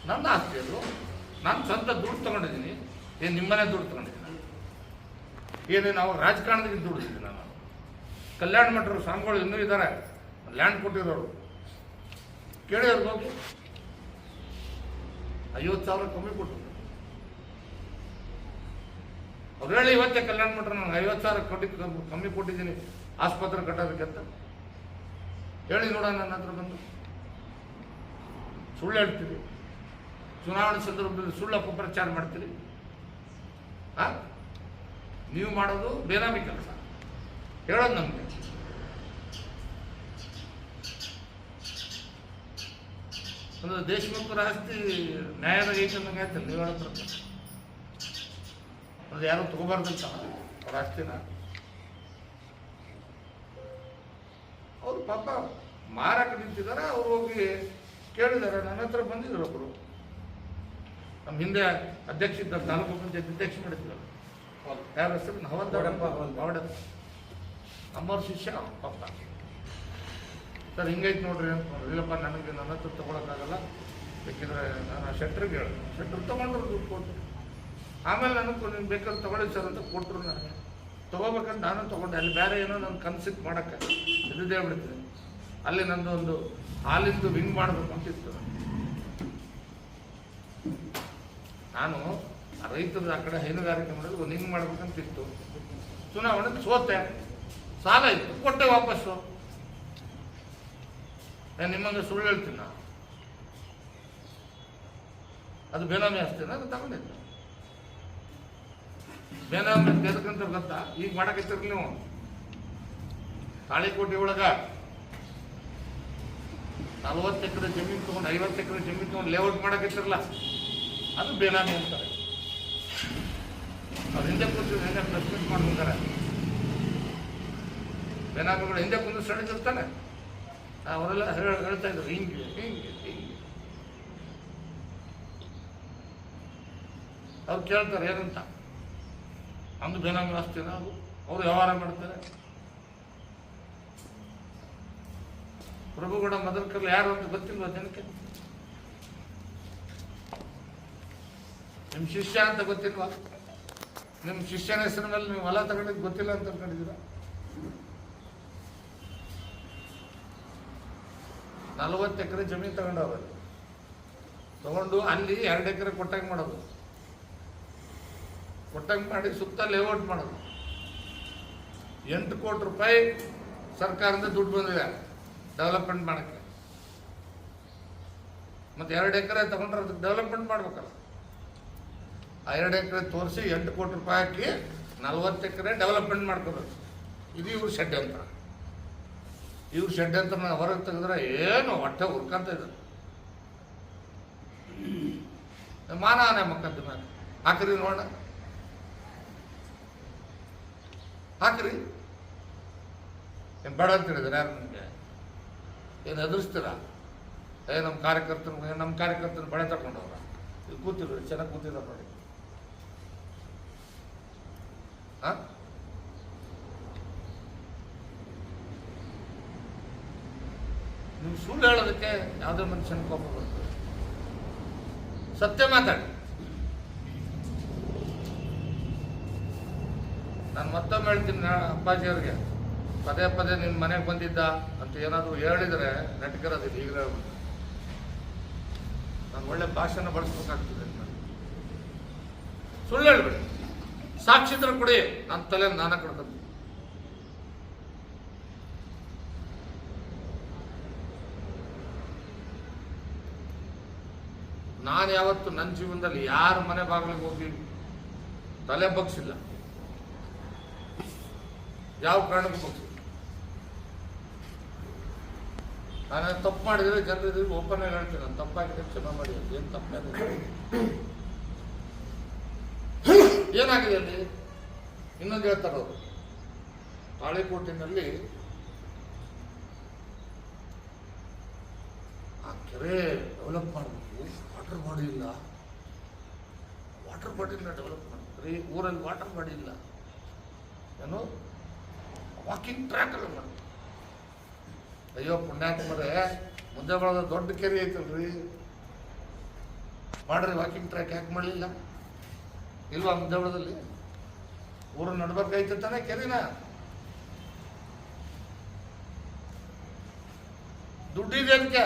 ನನ್ನ ಆಸ್ತಿ ಅದು, ನಾನು ಸ್ವಂತ ದುಡ್ಡು ತೊಗೊಂಡಿದ್ದೀನಿ. ಏನು ನಿಮ್ಮನೆ ದುಡ್ಡು ತೊಗೊಂಡಿದ್ದೀನಿ? ಏನೇನು ಅವಾಗ ರಾಜಕಾರಣದಲ್ಲಿ ದುಡ್ಡಿದ್ದೀನಿ ನಾನು. ಕಲ್ಯಾಣ ಮಠರು ಸ್ವಾಮಿಗಳು ಇನ್ನೂ ಇದ್ದಾರೆ, ಲ್ಯಾಂಡ್ ಕೊಟ್ಟಿರೋರು. ಕೇಳಿ ಅವ್ರಿಗೆ ಹೋಗಿ 50,000 ಕಮ್ಮಿ ಕೊಟ್ಟರು. ಅವ್ರು ಹೇಳಿ ಇವತ್ತೇ ಕಲ್ಯಾಣ ಮಠ ನಾನು 50,000 ಕಮ್ಮಿ ಕೊಟ್ಟಿದ್ದೀನಿ ಆಸ್ಪತ್ರೆ ಕಟ್ಟೋದಕ್ಕಂತ ಹೇಳಿ ನೋಡೋಣ. ನನ್ನ ಹತ್ರ ಬಂದು ಸುಳ್ಳು ಹೇಳ್ತೀರಿ, ಚುನಾವಣೆ ಸಂದರ್ಭದಲ್ಲಿ ಸುಳ್ಳು ಅಪಪ್ರಚಾರ ಮಾಡ್ತೀರಿ. ನೀವು ಮಾಡೋದು ಬೇನಾಮಿ ಕೆಲಸ, ಹೇಳೋದು ನಮಗೆ. ಅಂದ್ರೆ ದೇಶಮುಖರ ಆಸ್ತಿ ನ್ಯಾಯದಾಗ ಐತೆ ಅನ್ನಂಗೆ ಆಯ್ತಲ್ಲ ನೀವು ಹೇಳೋ ಪ್ರಕಾರ. ಅದು ಯಾರು ತಗೋಬಾರ್ದಂತ ಅವ್ರ ಆಸ್ತಿನ. ಅವರು ಪಾಪ ಮಾರಕ್ಕೆ ನಿಂತಿದ್ದಾರೆ. ಅವ್ರು ಹೋಗಿ ಕೇಳಿದ್ದಾರೆ. ನನ್ನ ಹತ್ರ ಬಂದಿದ್ರು ಒಬ್ಬರು, ನಮ್ಮ ಹಿಂದೆ ಅಧ್ಯಕ್ಷ ಇದ್ದ, ತಾಲೂಕು ಪಂಚಾಯತ್ ಅಧ್ಯಕ್ಷ ಮಾಡಿದ್ರು. ಯಾರ ಹೆಸರು? ನವದಪ್ಪ ಬಾವಡಪ್ಪ, ನಮ್ಮವ್ರ ಶಿಷ್ಯ ಪಾಪ. ಸರ್ ಹಿಂಗೈತೆ ನೋಡ್ರಿ ಅಂತ. ಇಲ್ಲಪ್ಪ ನನಗೆ ನನ್ನ ಹತ್ರ ತೊಗೊಳಕ್ಕಾಗಲ್ಲ, ಬೇಕಿದ್ರೆ ನಾನು ಶೆಟ್ರಿಗೆ ಹೇಳಿದೆ. ಶೆಟ್ರ್ ತೊಗೊಂಡ್ರು, ದುಡ್ಡು ಕೊಟ್ಟು. ಆಮೇಲೆ ನನಗೆ ನೀನು ಬೇಕಾದ್ರೆ ತೊಗೊಳ್ಳಿ ಸರ್ ಅಂತ ಕೊಟ್ಟರು. ನನಗೆ ತೊಗೋಬೇಕಂತ ನಾನು ತೊಗೊಂಡೆ. ಅಲ್ಲಿ ಬೇರೆ ಏನೋ ನನ್ನ ಕನಸಿಗೆ ಮಾಡೋಕ್ಕೆ ಇದ್ದೇ ಬಿಡ್ತೀನಿ. ಅಲ್ಲಿ ನಂದು ಒಂದು ಹಾಲಿಂದು ವಿಂಗ್ ಮಾಡಬೇಕು ಅಂತಿತ್ತು. ನಾನು ರೈತರ ಆ ಕಡೆ ಹೈನುಗಾರಿಕೆ ಮಾಡೋದು ಒಂದು ಹಿಂಗೆ ಮಾಡ್ಬೇಕಂತಿತ್ತು. ಚುನಾವಣೆ ಸೋತೆ, ಸಾಲ ಇತ್ತು, ಕೊಟ್ಟೆ ವಾಪಸ್ಸು. ನಾನು ನಿಮ್ಮಂಗೆ ಸುಳ್ಳು ಹೇಳ್ತೀನಿ. ನಾನು ಅದು ಬೇನಾಮಿ ಆಸ್ತಿನ ಅದು ತಗೊಂಡಿದ್ದು. ಬೇನಾಮಿ ಎದಕ್ಕಂತ ಗೊತ್ತಾ? ಈಗ ಮಾಡಕತ್ತೀರಿ ನೀವು ತಾಳಿಕೋಟೆ ಒಳಗ 40 ಎಕರೆ ಜಮೀನು ತೊಗೊಂಡು 50 ಎಕರೆ ಜಮೀನು ತೊಗೊಂಡು ಲೇಔಟ್ ಮಾಡಕತ್ತಿರಲ್ಲ, ಅದು ಬೇನಾಮಿ ಅಂತಾರೆ. ಅವ್ರು ಹಿಂದೆ ಕೂತು ಹಿಂದೆ ಪ್ರೆಸ್ಮೆಂಟ್ ಮಾಡ್ಬೇಕಾರೆ ಬೇನಾಮಿಗಳು ಹಿಂದೆ ಕುಂದು ಸಡಿದಿರ್ತಾನೆ. ಅವರೆಲ್ಲ ಹೇಳ್ತಾ ಇದ್ರು ಹಿಂಗೆ ಹಿಂಗೆ ಹಿಂಗೆ. ಅವ್ರು ಕೇಳ್ತಾರೆ ಏನಂತ, ಅಂದು ಬೇನಾಮಿ ಆಸ್ತಿನ ಅದು, ಅವರು ವ್ಯವಹಾರ ಮಾಡ್ತಾರೆ. ಪ್ರಭುಗೌಡ ಮದರ್ಕಲ್ ಯಾರು ಅಂತ ಗೊತ್ತಿಲ್ವ ಜನಕ್ಕೆ? ನಿಮ್ಮ ಶಿಷ್ಯ ಅಂತ ಗೊತ್ತಿಲ್ವಾ? ನಿಮ್ಮ ಶಿಷ್ಯನ ಹೆಸರಿನ ಮೇಲೆ ನೀವು ಹೊಲ ತಗೊಂಡಿದ್ದು ಗೊತ್ತಿಲ್ಲ ಅಂತ ಅನ್ಕೊಂಡಿದ್ದೀರ? 40 ಎಕರೆ ಜಮೀನು ತಗೊಂಡವ್ರು. ತಗೊಂಡು ಅಲ್ಲಿ 2 ಎಕರೆ ಕೊಟ್ಟಂಗೆ ಮಾಡೋದು, ಕೊಟ್ಟಂಗೆ ಮಾಡಿ ಸುತ್ತ ಲೇಔಟ್ ಮಾಡೋದು. 8 ಕೋಟಿ ರೂಪಾಯಿ ಸರ್ಕಾರದಿಂದ ದುಡ್ಡು ಬಂದಿದೆ ಡೆವಲಪ್ಮೆಂಟ್ ಮಾಡೋಕ್ಕೆ. ಮತ್ತು 2 ಎಕರೆ ತಗೊಂಡ್ರೆ ಅದಕ್ಕೆ ಡೆವಲಪ್ಮೆಂಟ್ ಮಾಡ್ಬೇಕಲ್ಲ. ಆ 2 ಎಕರೆ ತೋರಿಸಿ 8 ಕೋಟಿ ರೂಪಾಯಿ ಹಾಕಿ 40 ಎಕರೆ ಡೆವಲಪ್ಮೆಂಟ್ ಮಾಡ್ಕೋಬೇಕು. ಇದು ಇವ್ರು ಷಡ್ಯಂತ್ರ. ಇವ್ರು ಷಡ್ಯಂತ್ರ ಹೊರಗೆ ತೆಗೆದ್ರೆ ಏನು ಹೊಟ್ಟೆ ಹುರ್ಕಂತ ಇದ್ರು. ಮಾನವನೇ ಮಕ್ಕಂತ ಮೇಲೆ ಹಾಕ್ರಿ ನೋಡೋಣ, ಹಾಕ್ರಿ. ಏನು ಬೇಡ ಅಂತ ಹೇಳಿದ್ರೆ ಯಾರು ನಿಮಗೆ? ಏನು ಎದುರಿಸ್ತೀರಾ? ನಮ್ಮ ಕಾರ್ಯಕರ್ತನ ಬಳೆ ತಗೊಂಡವ್ರ ಇಲ್ಲಿ ಕೂತಿದ್ರು, ಚೆನ್ನಾಗಿ ಕೂತಿದ್ರು ನೋಡಿ. ನೀವು ಸುಳ್ಳು ಹೇಳೋದಕ್ಕೆ ಯಾವುದೇ ಮನುಷ್ಯನ ಕೋಪ ಬರ್ತದೆ. ಸತ್ಯ ಮಾತಾಡಿ. ನಾನು ಮತ್ತೊಮ್ಮೆ ಹೇಳ್ತೀನಿ ಅಪ್ಪಾಜಿಯವ್ರಿಗೆ, ಪದೇ ಪದೇ ನಿನ್ನ ಮನೆಗೆ ಬಂದಿದ್ದ ಅಂತ ಏನಾದರೂ ಹೇಳಿದರೆ ನೆಟ್ಕರೋದಿಲ್ಲ. ಈಗ ಹೇಳ್ಬಿಟ್ಟು ನಾನು ಒಳ್ಳೆ ಭಾಷೆನ ಬಳಸ್ಬೇಕಾಗ್ತದೆ. ಸುಳ್ಳು ಹೇಳ್ಬೇಡಿ, ಸಾಕ್ಷಿತ್ರ ಕೊಡಿ. ನನ್ನ ತಲೆ ನಾನ ಕಡ್ಕೊಂಡು ನಾನು ಯಾವತ್ತು ನನ್ನ ಜೀವನದಲ್ಲಿ ಯಾರ ಮನೆ ಬಾಗಿಲಿಗೆ ಹೋಗಿ ತಲೆ ಬಗ್ಸಿಲ್ಲ, ಯಾವ ಕಾರಣಕ್ಕೂ ಬಗ್ಸಿಲ್ಲ. ನಾನು ತಪ್ಪು ಮಾಡಿದರೆ ಜನರಿಗೆ ಓಪನ್ ಆಗಿ ಹೇಳ್ತೀನಿ, ನಾನು ತಪ್ಪಾಗಿದೆ ಕ್ಷಮೆ ಮಾಡಿ. ಏನು ತಪ್ಪಾಗಿದೆ? ಏನಾಗಿದೆ ಅಲ್ಲಿ? ಇನ್ನೊಂದು ಹೇಳ್ತಾರೆ ಅವರು, ತಾಳಿಕೋಟಿನಲ್ಲಿ ಆ ಕೆರೆ ಡೆವಲಪ್ ಮಾಡಬೇಕು, ವಾಟರ್ ಬಾಡಿ ಇಲ್ಲ, ವಾಟರ್ ಬಾಡಿನ ಡೆವಲಪ್ ಮಾಡ್ತಾರೆ. ಊರಲ್ಲಿ ವಾಟರ್ ಬಾಡಿ ಇಲ್ಲ, ಏನು ವಾಕಿಂಗ್ ಟ್ರ್ಯಾಕ್ ಎಲ್ಲ ಮಾಡ್ತಾರೆ. ಅಯ್ಯೋ ಪುಣ್ಯಾತ್ಮರೇ, ಮುಂದೆ ಬರೋದ ದೊಡ್ಡ ಕೆರೆ ಐತಲ್ರಿ, ಮಾಡ್ರಿ ವಾಕಿಂಗ್ ಟ್ರ್ಯಾಕ್. ಯಾಕೆ ಮಾಡಲಿಲ್ಲ? ಇಲ್ವಾ ಮುದ್ದೇಬಳದಲ್ಲಿ? ಊರು ನಡ್ಬೇಕಾಯ್ತು ತಾನೆ ಕೆರೆನ. ದುಡ್ಡಿದೆ ಅದಕ್ಕೆ,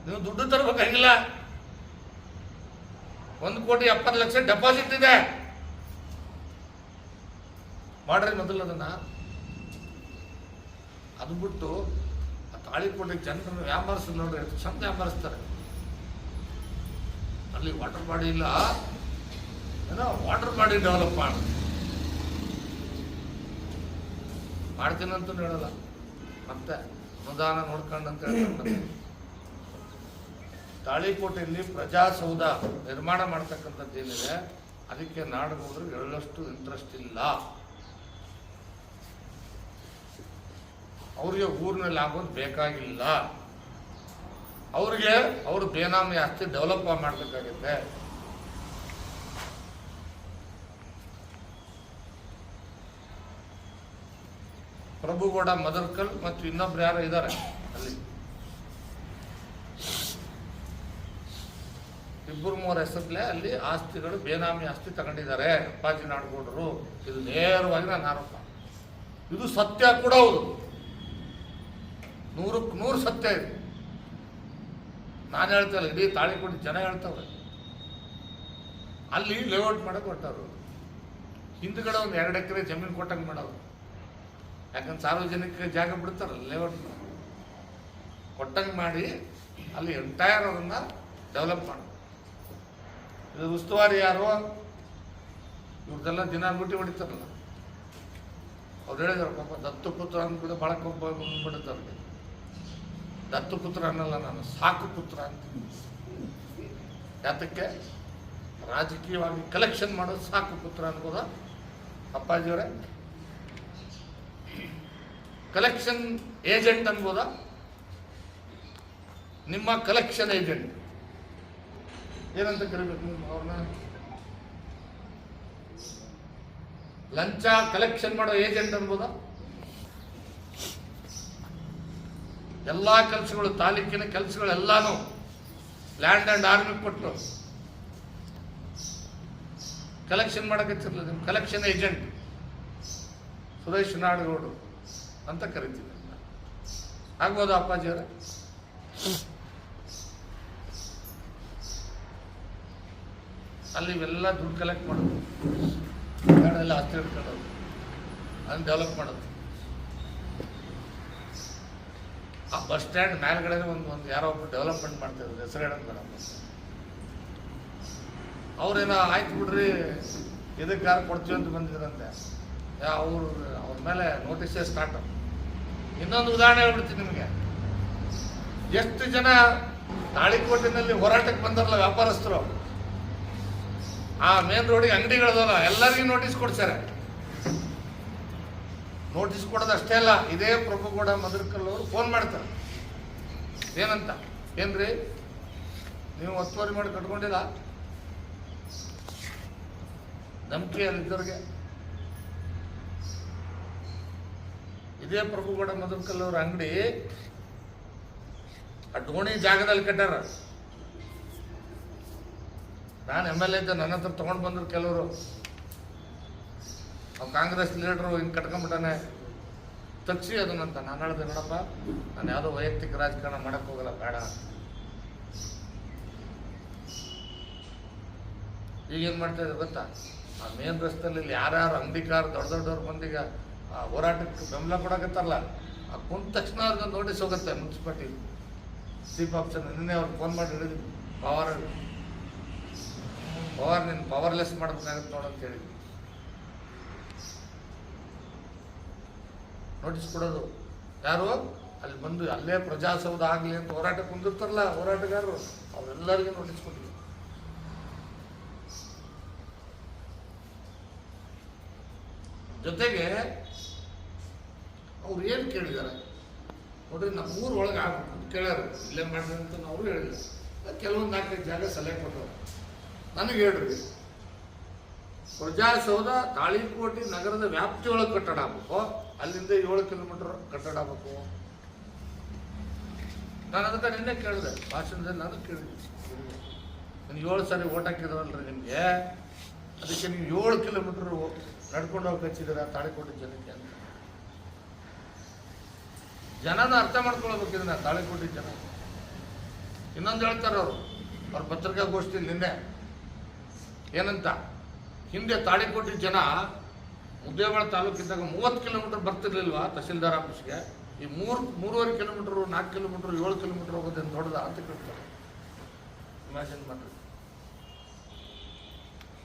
ನೀವು ದುಡ್ಡು ತರಬೇಕಾಗಿಲ್ಲ. 1,70,00,000 ಡೆಪಾಸಿಟ್ ಇದೆ, ಮಾಡ್ರಿ ಮೊದಲು ಅದನ್ನ. ಅದು ಬಿಟ್ಟು ಆ ತಾಳಿಕೋಟೆ ಜನರನ್ನು ವ್ಯಾಪಾರಿಸ್ ನೋಡ್ರಿ, ಎಷ್ಟು ಚಂದ ವ್ಯಾಪಾರಿಸ್ತಾರೆ. ಅಲ್ಲಿ ವಾಟರ್ ಬಾಡಿ ಇಲ್ಲ, ಏನೋ ವಾಟರ್ ಬಾಡಿ ಡೆವಲಪ್ ಮಾಡ್ತೀನಂತೂ ಹೇಳಲ್ಲ, ಮತ್ತೆ ಅನುದಾನ ನೋಡ್ಕೊಂಡು ಅಂತ ಹೇಳ್ತಾರೆ. ತಾಳಿಕೋಟೆಯಲ್ಲಿ ಪ್ರಜಾಸೌಧ ನಿರ್ಮಾಣ ಮಾಡ್ತಕ್ಕಂಥದ್ದು ಏನಿದೆ, ಅದಕ್ಕೆ ನಾಡುಗೌಡರು ಎಳ್ಳಷ್ಟು ಇಂಟ್ರೆಸ್ಟ್ ಇಲ್ಲ. ಅವ್ರಿಗೆ ಊರಿನಲ್ಲಿ ಆಗೋದು ಬೇಕಾಗಿಲ್ಲ. ಅವ್ರಿಗೆ ಅವರು ಬೇನಾಮಿ ಆಸ್ತಿ ಡೆವಲಪ್ ಮಾಡಬೇಕಾಗುತ್ತೆ. ಪ್ರಭುಗೌಡ ಮದರ್ಕಲ್ ಮತ್ತು ಇನ್ನೊಬ್ರು ಯಾರು ಇದ್ದಾರೆ ಅಲ್ಲಿ, 2-3 ಹೆಸರಲ್ಲೇ ಅಲ್ಲಿ ಆಸ್ತಿಗಳು ಬೇನಾಮಿ ಆಸ್ತಿ ತಗೊಂಡಿದ್ದಾರೆ ಅಪ್ಪಾಜಿ ನಾಡಗೌಡರು. ಇದು ನೇರವಾಗಿ ನನ್ನ ಆರೋಪ. ಇದು ಸತ್ಯ ಕೂಡ ಹೌದು. 100ಕ್ಕೆ 100 ಸತ್ಯ ಇದೆ. ನಾನು ಹೇಳ್ತಾ ಇಲ್ಲ, ಇಡೀ ತಾಳಿಕೋಟಿ ಜನ ಹೇಳ್ತಾವೆ. ಅಲ್ಲಿ ಲೇಔಟ್ ಮಾಡಕ್ಕೆ ಹೊರಟವರು, ಹಿಂದ್ಗಡೆ ಒಂದು 2 ಎಕರೆ ಜಮೀನು ಕೊಟ್ಟಂಗೆ ಮಾಡೋರು. ಯಾಕಂದ್ರೆ ಸಾರ್ವಜನಿಕ ಜಾಗ ಬಿಡ್ತಾರಲ್ಲ, ಲೇಔಟ್ ಕೊಟ್ಟಂಗೆ ಮಾಡಿ ಅಲ್ಲಿ ಎಂಟೈರ್ ಅದನ್ನು ಡೆವಲಪ್ ಮಾಡೋದು. ಇದು ಉಸ್ತುವಾರಿ ಯಾರು? ಇವ್ರದ್ದೆಲ್ಲ ದಿನ ಗುಟ್ಟಿ ಹೊಡಿತಾರಲ್ಲ, ಅವ್ರು ಹೇಳಿದ್ರು ಪಾಪ ದತ್ತುಪುತ್ರ ಅಂದ್ಬಿಟ್ಟು ಭಾಳ ಕೋಪ ಬಂದ್ಬಿಡುತ್ತೆ ಅವ್ರಿಗೆ. ದತ್ತುಪುತ್ರ ಅನ್ನಲ್ಲ, ನಾನು ಸಾಕು ಪುತ್ರ ಅಂತೀನಿ. ಯಾತಕ್ಕೆ? ರಾಜಕೀಯವಾಗಿ ಕಲೆಕ್ಷನ್ ಮಾಡೋದು ಸಾಕು ಪುತ್ರ ಅನ್ಬೋದ ಅಪ್ಪಾಜಿಯವರೇ? Collection agent ಅನ್ಬೋದ? ನಿಮ್ಮ ಕಲೆಕ್ಷನ್ ಏಜೆಂಟ್ ಏನಂತ ಕರಿಬೇಕು ನೀವು ಅವ್ರನ್ನ? ಲಂಚ ಕಲೆಕ್ಷನ್ ಮಾಡೋ ಏಜೆಂಟ್ ಅನ್ಬೋದ? ಎಲ್ಲ ಕೆಲಸಗಳು, ತಾಲೂಕಿನ ಕೆಲಸಗಳೆಲ್ಲಾನು ಲ್ಯಾಂಡ್ ಆ್ಯಂಡ್ ಆರ್ಮಿ ಕೊಟ್ಟು ಕಲೆಕ್ಷನ್ ಮಾಡಕತ್ತಿರಲಿಲ್ಲ. ನಿಮ್ಮ ಕಲೆಕ್ಷನ್ ಏಜೆಂಟ್ ಸುರೇಶ್ ನಾಡಗೌಡರು ಅಂತ ಕರಿತೀವಿ. ಆಗ್ಬೋದಾ ಅಪ್ಪಾಜಿಯವರೇ? ಅಲ್ಲಿ ಇವೆಲ್ಲ ದುಡ್ಡು ಕಲೆಕ್ಟ್ ಮಾಡೋದು, ಎಲ್ಲ ಆಸ್ತಿ ಹಿಡ್ಕೊಳ್ಳೋದು, ಅದನ್ನು ಡೆವಲಪ್ ಮಾಡೋದು. ಆ ಬಸ್ ಸ್ಟ್ಯಾಂಡ್ ಮೇಲ್ಗಡೆ ಒಂದು ಯಾರೋ ಒಬ್ರು ಡೆವಲಪ್ಮೆಂಟ್ ಮಾಡ್ತಿದ್ರು, ಹೆಸರು ಹೇಳೋದು ಬೇಡ. ಅವ್ರೇನೋ ಆಯ್ತು ಬಿಡ್ರಿ ಇದಕ್ಕೆ ಯಾರು ಕೊಡ್ತೀವಿ ಅಂತ ಬಂದಿದ್ರಂತೆ. ಅವ್ರ ಮೇಲೆ ನೋಟಿಸೇ ಸ್ಟಾರ್ಟ್. ಇನ್ನೊಂದು ಉದಾಹರಣೆ ಹೇಳ್ಬಿಡ್ತೀನಿ ನಿಮಗೆ. ಎಷ್ಟು ಜನ ತಾಳಿಕೋಟಿನಲ್ಲಿ ಹೋರಾಟಕ್ಕೆ ಬಂದಾರಲ್ಲ ವ್ಯಾಪಾರಸ್ಥರು, ಆ ಮೇನ್ ರೋಡಿಗೆ ಅಂಗಡಿಗಳದಲ್ಲ, ಎಲ್ಲರಿಗೂ ನೋಟಿಸ್ ಕೊಡ್ತಾರೆ. ನೋಟಿಸ್ ಕೊಡೋದು ಅಷ್ಟೇ ಅಲ್ಲ, ಇದೇ ಪ್ರಭುಗೌಡ ಮದರ್ಕಲ್ ಅವರು ಫೋನ್ ಮಾಡ್ತಾರೆ. ಏನಂತ? ಏನ್ರಿ ನೀವು ಒತ್ತುವರಿ ಮಾಡಿ ಕಟ್ಕೊಂಡಿಲ್ಲ? ನಂಬಿಕೆಯಲ್ಲಿದ್ದವ್ರಿಗೆ ಇದೇ ಪ್ರಭುಗೌಡ ಮದರ್ಕಲ್ ಅವ್ರ ಅಂಗಡಿ ಆ ಡೋಣಿ ಜಾಗದಲ್ಲಿ ಕಟ್ಟಾರ. ನಾನು MLA ಇದ್ದೆ, ನನ್ನ ಹತ್ರ ತೊಗೊಂಡು ಬಂದ್ರು ಕೆಲವರು. ಅವ್ನು ಕಾಂಗ್ರೆಸ್ ಲೀಡ್ರು ಹಿಂಗೆ ಕಟ್ಕೊಂಡ್ಬಿಟ್ಟಾನೆ, ತಗ್ಸಿ ಅದನ್ನಂತ. ನಾನು ಹೇಳಿದೆ, ನೋಡಪ್ಪ, ನಾನು ಯಾವುದೋ ವೈಯಕ್ತಿಕ ರಾಜಕಾರಣ ಮಾಡಕ್ಕೆ ಹೋಗಲ್ಲ, ಬೇಡ. ಈಗೇನು ಮಾಡ್ತಾ ಇದ್ದಾರೆ ಗೊತ್ತಾ? ಆ ಮೇನ್ ರಸ್ತೆಯಲ್ಲಿ ಯಾರ್ಯಾರು ಅಂಗಡಿಕಾರು ದೊಡ್ಡವ್ರ ಮಂದಿಗೆ ಆ ಹೋರಾಟಕ್ಕೆ ಬೆಂಬಲ ಕೊಡಕತ್ತಾರಲ್ಲ, ಆ ಕುಂತ ತಕ್ಷಣ ಅವ್ರಿಗೆ ನೋಟಿಸ್ ಹೋಗುತ್ತೆ ಮುನ್ಸಿಪಾಲ್ಟಿ ಚೀಫ್ ಆಫೀಸರ್. ನಿನ್ನೆ ಅವ್ರಿಗೆ ಫೋನ್ ಮಾಡಿ ಹೇಳಿದ್ವಿ, ಪವರ್ ನೀನು ಪವರ್ಲೆಸ್ ಮಾಡಬೇಕಾಗತ್ತೆ ನೋಡಂತ ಹೇಳಿದ್ವಿ. ನೋಟಿಸ್ ಕೊಡೋದು ಯಾರು? ಅಲ್ಲಿ ಬಂದು ಅಲ್ಲೇ ಪ್ರಜಾಸೌಧ ಆಗಲಿ ಅಂತ ಹೋರಾಟ ಕುಂದಿರ್ತಾರಲ್ಲ ಹೋರಾಟಗಾರರು, ಅವರೆಲ್ಲರಿಗೂ ನೋಟಿಸ್ ಕೊಟ್ಟಿದ್ವಿ. ಜೊತೆಗೆ ಅವ್ರು ಏನು ಕೇಳಿದ್ದಾರೆ ನೋಡ್ರಿ, ನಮ್ಮೂರ ಒಳಗೆ ಆಗ್ಬೇಕು ಕೇಳ್ಯಾರ, ಇಲ್ಲೇ ಮಾಡ್ರಿ ಅಂತ ಅವರು ಹೇಳಿದ್ರು. ಕೆಲವೊಂದು 4-5 ಜಾಗ ಸೆಲೆಕ್ಟ್ ಕೊಟ್ಟರು. ನನಗೆ ಹೇಳ್ರಿ, ಪ್ರಜಾಸೌಧ ತಾಳಿಕೋಟಿ ನಗರದ ವ್ಯಾಪ್ತಿಯೊಳಗೆ ಕಟ್ಟಡ ಆಗ್ಬೇಕು, ಅಲ್ಲಿಂದ 7 ಕಿಲೋಮೀಟರ್ ಕಟ್ಟಡ ಆಗ್ಬೇಕು. ನಾನು ಅದಕ್ಕೆ ನಿನ್ನೆ ಕೇಳಿದೆ, ಭಾಷಣದಲ್ಲಿ ನಾನು ಕೇಳಿದೆ, ನೀವು 7 ಸಾರಿ ಓಟ್ ಹಾಕಿದ್ರಲ್ರಿ ನಿಮಗೆ, ಅದಕ್ಕೆ ನೀವು 7 ಕಿಲೋಮೀಟರ್ ನಡ್ಕೊಂಡು ಹೋಗಿ ಹಚ್ಚಿದ್ದೀರ ತಾಳಿಕೋಟಿ ಜನಕ್ಕೆ ಅಂತ. ಜನನ ಅರ್ಥ ಮಾಡ್ಕೊಳ್ಬೇಕಿದ್ರೆ ತಾಳಿಕೋಟಿ ಜನ. ಇನ್ನೊಂದು ಹೇಳ್ತಾರೆ ಅವ್ರ ಪತ್ರಿಕಾಗೋಷ್ಠಿಯಲ್ಲಿ ನಿನ್ನೆ ಏನಂತ, ಹಿಂದೆ ತಾಳಿಕೋಟಿ ಜನ ಮುದ್ದೇಬೇಳ ತಾಲೂಕಿದ್ದಾಗ 30 ಕಿಲೋಮೀಟರ್ ಬರ್ತಿರ್ಲಿಲ್ವಾ ತಹಸೀಲ್ದಾರ್ ಆಫೀಸ್ಗೆ? ಈ 3.5 ಕಿಲೋಮೀಟರ್ 4 ಕಿಲೋಮೀಟರ್ 7 ಕಿಲೋಮೀಟರ್ ಹೋಗೋದೇನು ದೊಡ್ಡದ ಅಂತ ಕೇಳ್ತಾರೆ. ಇಮ್ಯಾಜಿನ್ ಮಾಡ್ರಿ,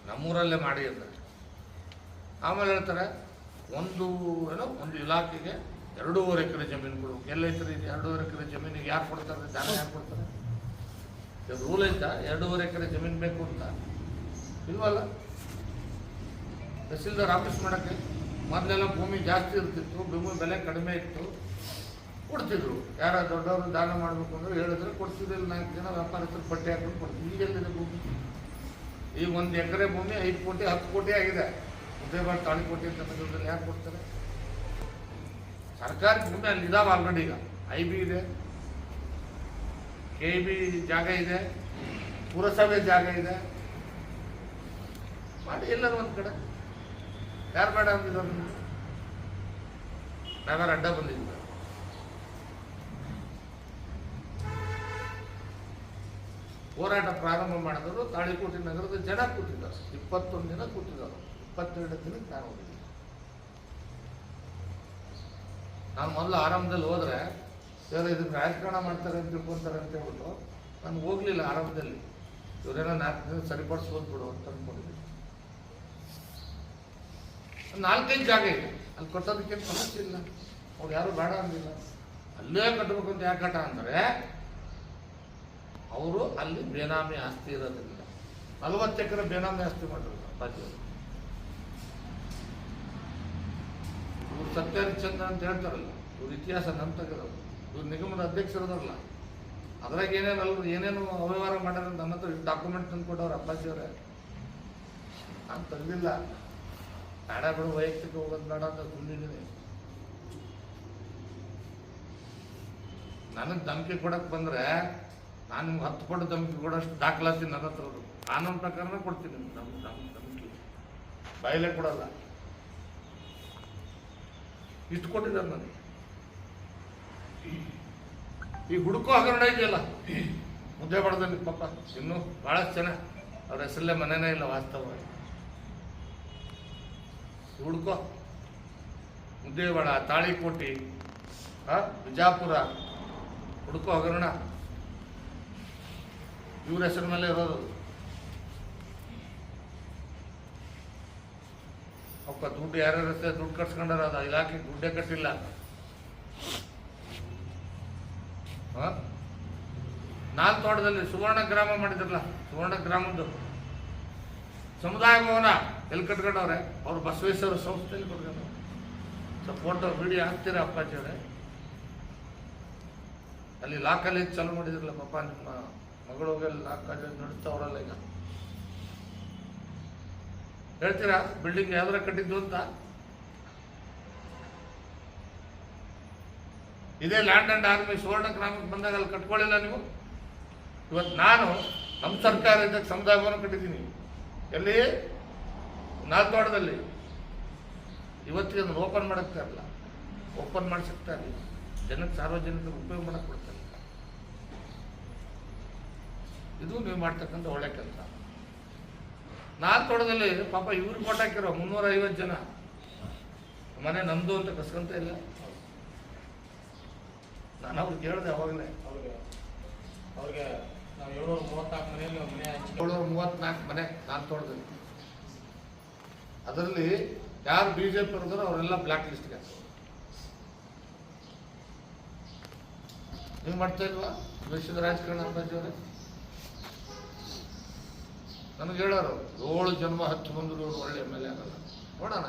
ನಮ್ಮೂರಲ್ಲೇ ಮಾಡಿ ಅಂದರೆ. ಆಮೇಲೆ ಹೇಳ್ತಾರೆ, ಒಂದು ಇಲಾಖೆಗೆ 2.5 ಎಕರೆ ಜಮೀನು ಕೊಡ್ಬೇಕು. ಎಲ್ಲೈತ್ರಿ 2.5 ಎಕರೆ ಜಮೀನಿಗೆ ಯಾರು ಕೊಡ್ತಾರೆ? ದಾನ ಯಾರು ಕೊಡ್ತಾರೆ? ರೂಲ್ ಐತಾ 2.5 ಎಕರೆ ಜಮೀನು ಬೇಕು ಅಂತ? ಇಲ್ವಲ್ಲ. ತಹಸೀಲ್ದಾರ್ ಆಫೀಸ್ ಮಾಡೋಕ್ಕೆ ಮೊದಲೆಲ್ಲ ಭೂಮಿ ಜಾಸ್ತಿ ಇರ್ತಿತ್ತು, ಭೂಮಿ ಬೆಲೆ ಕಡಿಮೆ ಇತ್ತು, ಕೊಡ್ತಿದ್ರು. ಯಾರ ದೊಡ್ಡವರು ದಾನ ಮಾಡಬೇಕು ಅಂದ್ರೆ ಹೇಳಿದ್ರೆ ಕೊಡ್ತಿದ್ರು. 4 ಜನ ವ್ಯಾಪಾರಸ್ಥರು ಪಟ್ಟಿ ಹಾಕೊಂಡು ಕೊಡ್ತಿದ್ರು. ಈಗೆಲ್ಲಿದೆ ಭೂಮಿ? ಈಗ 1 ಎಕರೆ ಭೂಮಿ 5 ಕೋಟಿ 10 ಕೋಟಿ ಆಗಿದೆ. ಮುದ್ದೇಬೇಳ ತಾಳಿಕೋಟಿ ಅಂತ ನಗರದಲ್ಲಿ ಯಾರು ಕೊಡ್ತಾರೆ? ಸರ್ಕಾರಿ ಭೂಮಿ ಅಲ್ಲಿ ಇದಾವೆ ಆಲ್ರೆಡಿ. ಈಗ IB ಇದೆ, KB ಜಾಗ ಇದೆ, ಪುರಸಭೆ ಜಾಗ ಇದೆ, ಮಾಡಿ ಎಲ್ಲರೂ ಒಂದು ಕಡೆ. ಯಾರು ಬೇಡ ಅಂದಿದ್ದಾರೆ? ನಾವ್ಯಾರು ಅಡ್ಡ ಬಂದಿದ್ದೀವಿ? ಹೋರಾಟ ಪ್ರಾರಂಭ ಮಾಡಿದ್ರು ತಾಳಿಕೋಟೆ ನಗರದ ಜನ ಕೂತಿದ್ದಾರೆ. 21 ದಿನ ಕೂತಿದ್ದಾರೆ. 22 ದಿನಕ್ಕೆ ನಾನು ಹೋಗಿದ್ದೀನಿ. ನಾನು ಮೊದಲು ಆರಂಭದಲ್ಲಿ ಹೋದರೆ ಇದಕ್ಕೆ ರಾಜಕಾರಣ ಮಾಡ್ತಾರೆ ಅಂತ ತಿಳ್ಕೊತಾರೆ ಅಂತ ಹೇಳ್ಬಿಟ್ಟು ನಾನು ಹೋಗ್ಲಿಲ್ಲ. ಆರಂಭದಲ್ಲಿ ಇವರೇನೋ 4 ದಿನ ಸರಿಪಡಿಸ್ಬೋದು ಬಿಡು ಅಂತ ಅಂದ್ಕೊಂಡಿದ್ದೀನಿ. 4-5 ಜಾಗ ಇದೆ ಅಲ್ಲಿ ಕೊಟ್ಟೋದಕ್ಕೇನು ಸಮಸ್ಯೆ ಇಲ್ಲ. ಅವ್ರು ಯಾರು ಬೇಡ ಅಂದಿಲ್ಲ. ಅಲ್ಲೇ ಕಟ್ಟಬೇಕು ಅಂತ ಯಾಕೆ ಕಟ್ಟ ಅಂದರೆ ಅವರು ಅಲ್ಲಿ ಬೇನಾಮಿ ಆಸ್ತಿ ಇರೋದ್ರಿಂದ 40 ಎಕರೆ ಬೇನಾಮಿ ಆಸ್ತಿ ಮಾಡಿದ್ರು ಅಪ್ಪಾಜಿಯವರು. ಇವ್ರು ಸತ್ಯಹರಿಶ್ಚಂದ್ರ ಅಂತ ಹೇಳ್ತಾರಲ್ಲ, ಇವ್ರ ಇತಿಹಾಸ ನಮ್ಮ ತೆಗೆದವರು. ಇವ್ರು ನಿಗಮದ ಅಧ್ಯಕ್ಷರದಲ್ಲ. ಅದ್ರಾಗ ಏನೇನು ಅವ್ಯವಹಾರ ಮಾಡ್ಯಾರ ನನ್ನ ಹತ್ರ ಡಾಕ್ಯುಮೆಂಟ್ ತಂದು ಕೊಟ್ಟವ್ರು ಅಪ್ಪಾಜಿಯವರೇ. ನಾನು ತೆಗೆದಿಲ್ಲ. ಬೇಡ ಬಿಡು, ವೈಯಕ್ತಿಕ ಹೋಗೋದು ಬೇಡ ಅಂತ ಸುಮ್ಮನಿದ್ದೀನಿ. ನನಗೆ ಧಮಕಿ ಕೊಡಕ್ಕೆ ಬಂದರೆ ನಾನು ನಿಮ್ಗೆ 10 ಪಟ್ಟು ಧಮಕಿ ಕೊಡೋಷ್ಟು ದಾಖಲಾತಿ ನನ್ನ ಹತ್ರ ಕಾನೂನು ಪ್ರಕಾರನೇ ಕೊಡ್ತೀನಿ. ಧಮಕಿ ಬಾಯಿಲೆ ಕೊಡಲ್ಲ. ಇಷ್ಟು ಕೊಟ್ಟಿದ್ದಾರೆ ನನಗೆ. ಈ ಹುಡುಕೋ ಹಗರಣ ಇದೆಯಲ್ಲ ಮುದ್ದೇಬಾಳದಲ್ಲಿ, ಪಾಪ ಇನ್ನೂ ಭಾಳಷ್ಟು ಜನ ಅವ್ರ ಹೆಸರಲ್ಲೇ ಮನೆನೇ ಇಲ್ಲ ವಾಸ್ತವ. ಹುಡುಕೋ ಮುದ್ದೇಬಾಳ, ತಾಳಿಕೋಟೆ, ಬಿಜಾಪುರ, ಹುಡುಕೋ ಹಗರಣ ಇವ್ರ ಹೆಸರ ಮೇಲೆ ಇರೋದು. ಅವಕ್ಕ ದುಡ್ಡು ಯಾರ್ಯಾರ ಹೆಸರು ದುಡ್ಡು ಕಟ್ಸ್ಕೊಂಡಾರ, ಅದು ಇಲಾಖೆ ದುಡ್ಡೇ ಕಟ್ಟಿಲ್ಲ. ನಾಲ್ತೋಟದಲ್ಲಿ ಸುವರ್ಣ ಗ್ರಾಮ ಮಾಡಿದ್ರಲ್ಲ, ಸುವರ್ಣ ಗ್ರಾಮದ್ದು ಸಮುದಾಯ ಭವನ ಎಲ್ಲಿ ಕಟ್ಕೊಂಡವ್ರೆ? ಅವ್ರು ಬಸವೇಶ್ವರ ಸಂಸ್ಥೆಯಲ್ಲಿ ಕಟ್ಕೊಂಡವ್ರೆ. ಸ್ವಲ್ಪ ಫೋಟೋ ವಿಡಿಯೋ ಹಾಕ್ತೀರಾ ಅಪ್ಪಾಜಿ ಅವರೇ? ಅಲ್ಲಿ ಲಾ ಕಾಲೇಜ್ ಚಾಲು ಮಾಡಿದ್ರಲ್ಲ ಪಾಪ, ನಿಮ್ಮ ಮಗಳು ಲಾ ಕಾಲೇಜ್ ನಡೆಸ್ತಾವ್ರಲ್ಲ ಈಗ. ಹೇಳ್ತೀರಾ ಬಿಲ್ಡಿಂಗ್ ಯಾವ್ದಾರ ಕಟ್ಟಿದ್ದು ಅಂತ? ಇದೇ ಲ್ಯಾಂಡ್ ಅಂಡ್ ಆರ್ಮಿ ಸುವರ್ಣ ಗ್ರಾಮಕ್ಕೆ ಬಂದಾಗ ಅಲ್ಲಿ ಕಟ್ಕೊಳ್ಳಿಲ್ಲ ನೀವು? ಇವತ್ತು ನಾನು ನಮ್ಮ ಸರ್ಕಾರ ಇದ್ದಾಗ ಸಮುದಾಯ ಭವನ ಕಟ್ಟಿದ್ದೀನಿ. ಎಲ್ಲಿ? ನಾಲ್ತೋಟದಲ್ಲಿ. ಇವತ್ತಿಗೆ ಅದನ್ನು ಓಪನ್ ಮಾಡಕ್ತಾ ಇರಲ್ಲ, ಓಪನ್ ಮಾಡಿಸಿಕ್ತಾ ಇರಲಿಲ್ಲ. ಜನಕ್ಕೆ ಸಾರ್ವಜನಿಕರಿಗೆ ಉಪಯೋಗ ಮಾಡಕ್ಕೆ ಕೊಡ್ತಾ ಇಲ್ಲ. ಇದು ನೀವು ಮಾಡ್ತಕ್ಕಂಥ ಒಳ್ಳೆ ಕೆಲಸ. ನಾಲ್ತೋಟದಲ್ಲಿ ಪಾಪ ಇವ್ರಿಗೆ ಕೊಟ್ಟು ಹಾಕಿರೋ 350 ಜನ ಮನೆ ನಮ್ದು ಅಂತ ಕಸ್ಕೊಂತ ಇಲ್ಲ. ನಾನು ಅವ್ರಿಗೆ ಹೇಳಿದೆ ಅವಾಗಲೇ, ಅವ್ರಿಗೆ ನಾವು 734 ಮನೆಯಲ್ಲಿ 734 ಮನೆ ನಾಲ್ತೋಟದಲ್ಲಿ. ಅದರಲ್ಲಿ ಯಾರು ಬಿಜೆಪಿ ಇರೋದಾರೋ ಅವರೆಲ್ಲ ಬ್ಲ್ಯಾಕ್ ಲಿಸ್ಟ್ಗೆ ಹಾಕೋರು. ನೀವು ಮಾಡ್ತಾ ಇಲ್ವಾ ದೇಶದ ರಾಜಕಾರಣ ಅಪ್ಪಾಜಿಯವರೇ? ನನಗೆ ಹೇಳೋರು 7 ಜನ್ಮ 10 ಬಂದರು ಒಳ್ಳೆ ಮೇಲೆ ಆಗಲ್ಲ. ನೋಡೋಣ,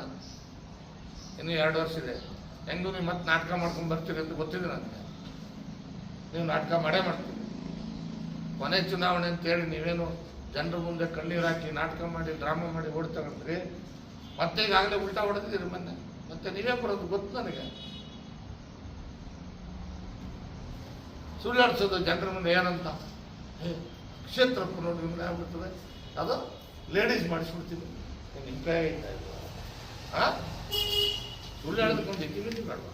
ಇನ್ನು 2 ವರ್ಷ ಇದೆ. ಹೆಂಗೂ ನೀವು ಮತ್ತೆ ನಾಟಕ ಮಾಡ್ಕೊಂಡು ಬರ್ತೀರಿ ಅಂತ ಗೊತ್ತಿದೆ ನನಗೆ. ನೀವು ನಾಟಕ ಮಾಡೇ ಮಾಡ್ತೀರಿ. ಕೊನೆ ಚುನಾವಣೆ ಅಂತೇಳಿ ನೀವೇನು ಜನರ ಮುಂದೆ ಕಣ್ಣೀರು ಹಾಕಿ ನಾಟಕ ಮಾಡಿ ಡ್ರಾಮಾ ಮಾಡಿ ಓಡ್ತಗೊಂಡ್ರಿ. ಮತ್ತೆ ಈಗಾಗಲೇ ಉಲ್ಟಾ ಹೊಡೆದಿದ್ದೀರಿ ಮೊನ್ನೆ. ಮತ್ತೆ ನೀವೇ ಬರೋದು ಗೊತ್ತು ನನಗೆ. ಸುಳ್ಳಾಡ್ಸೋದು ಜನರ ಮುಂದೆ ಏನಂತ, ಕ್ಷೇತ್ರ ಪುನರ್ನಿರ್ಮಾಣ ಆಗ್ಬಿಡ್ತದೆ, ಅದು ಲೇಡೀಸ್ ಮಾಡಿಸ್ಬಿಡ್ತೀವಿ. ನಿಮ್ಮ ಕೈ ಐತಾ ಇಲ್ವಾ? ಸುಳ್ಳು ಹೇಳೋದಕ್ಕೊಂದು ಇತಿಮಿತಿ ಬೇಡವಾ?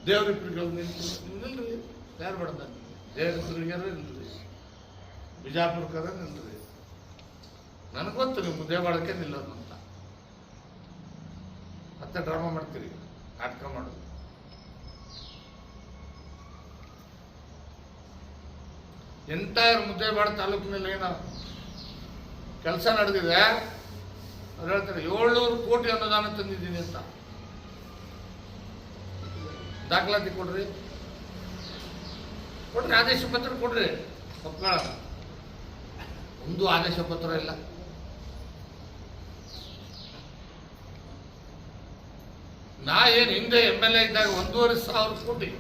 ದೇವರಿಬ್ಬರಿಗಳು ನಿಲ್ರಿ, ಯಾರು ಬೇಡ? ದೇವರಿಬ್ಬರಿಗಾರ ನಿಲ್ರಿ, ಬಿಜಾಪುರಕ್ಕಾರ ನಿಲ್ರಿ. ನನಗೆ ಗೊತ್ತು ನೀವು ಮುದ್ದೇಬಾಳಕ್ಕೆ ನಿಲ್ಲೋದು ಅಂತ. ಮತ್ತೆ ಡ್ರಾಮಾ ಮಾಡ್ತೀರಿ, ನಾಟಕ ಮಾಡೋದು. ಎಂಟೈರ್ ಮುದ್ದೇಬಾಳ ತಾಲೂಕಿನಲ್ಲಿ ಏನೋ ಕೆಲಸ ನಡೆದಿದೆ. ಅವ್ರು ಹೇಳ್ತಾರೆ 700 ಕೋಟಿ ಅನುದಾನ ತಂದಿದ್ದೀನಿ ಅಂತ. ದಾಖಲಾತಿ ಕೊಡ್ರಿ, ಆದೇಶ ಪತ್ರ ಕೊಡ್ರಿ. ಮಕ್ಕಳ ಒಂದು ಆದೇಶ ಪತ್ರ ಇಲ್ಲ. ನಾ ಏನು ಹಿಂದೆ MLA ಇದ್ದಾಗ 1,500 ಕೋಟಿ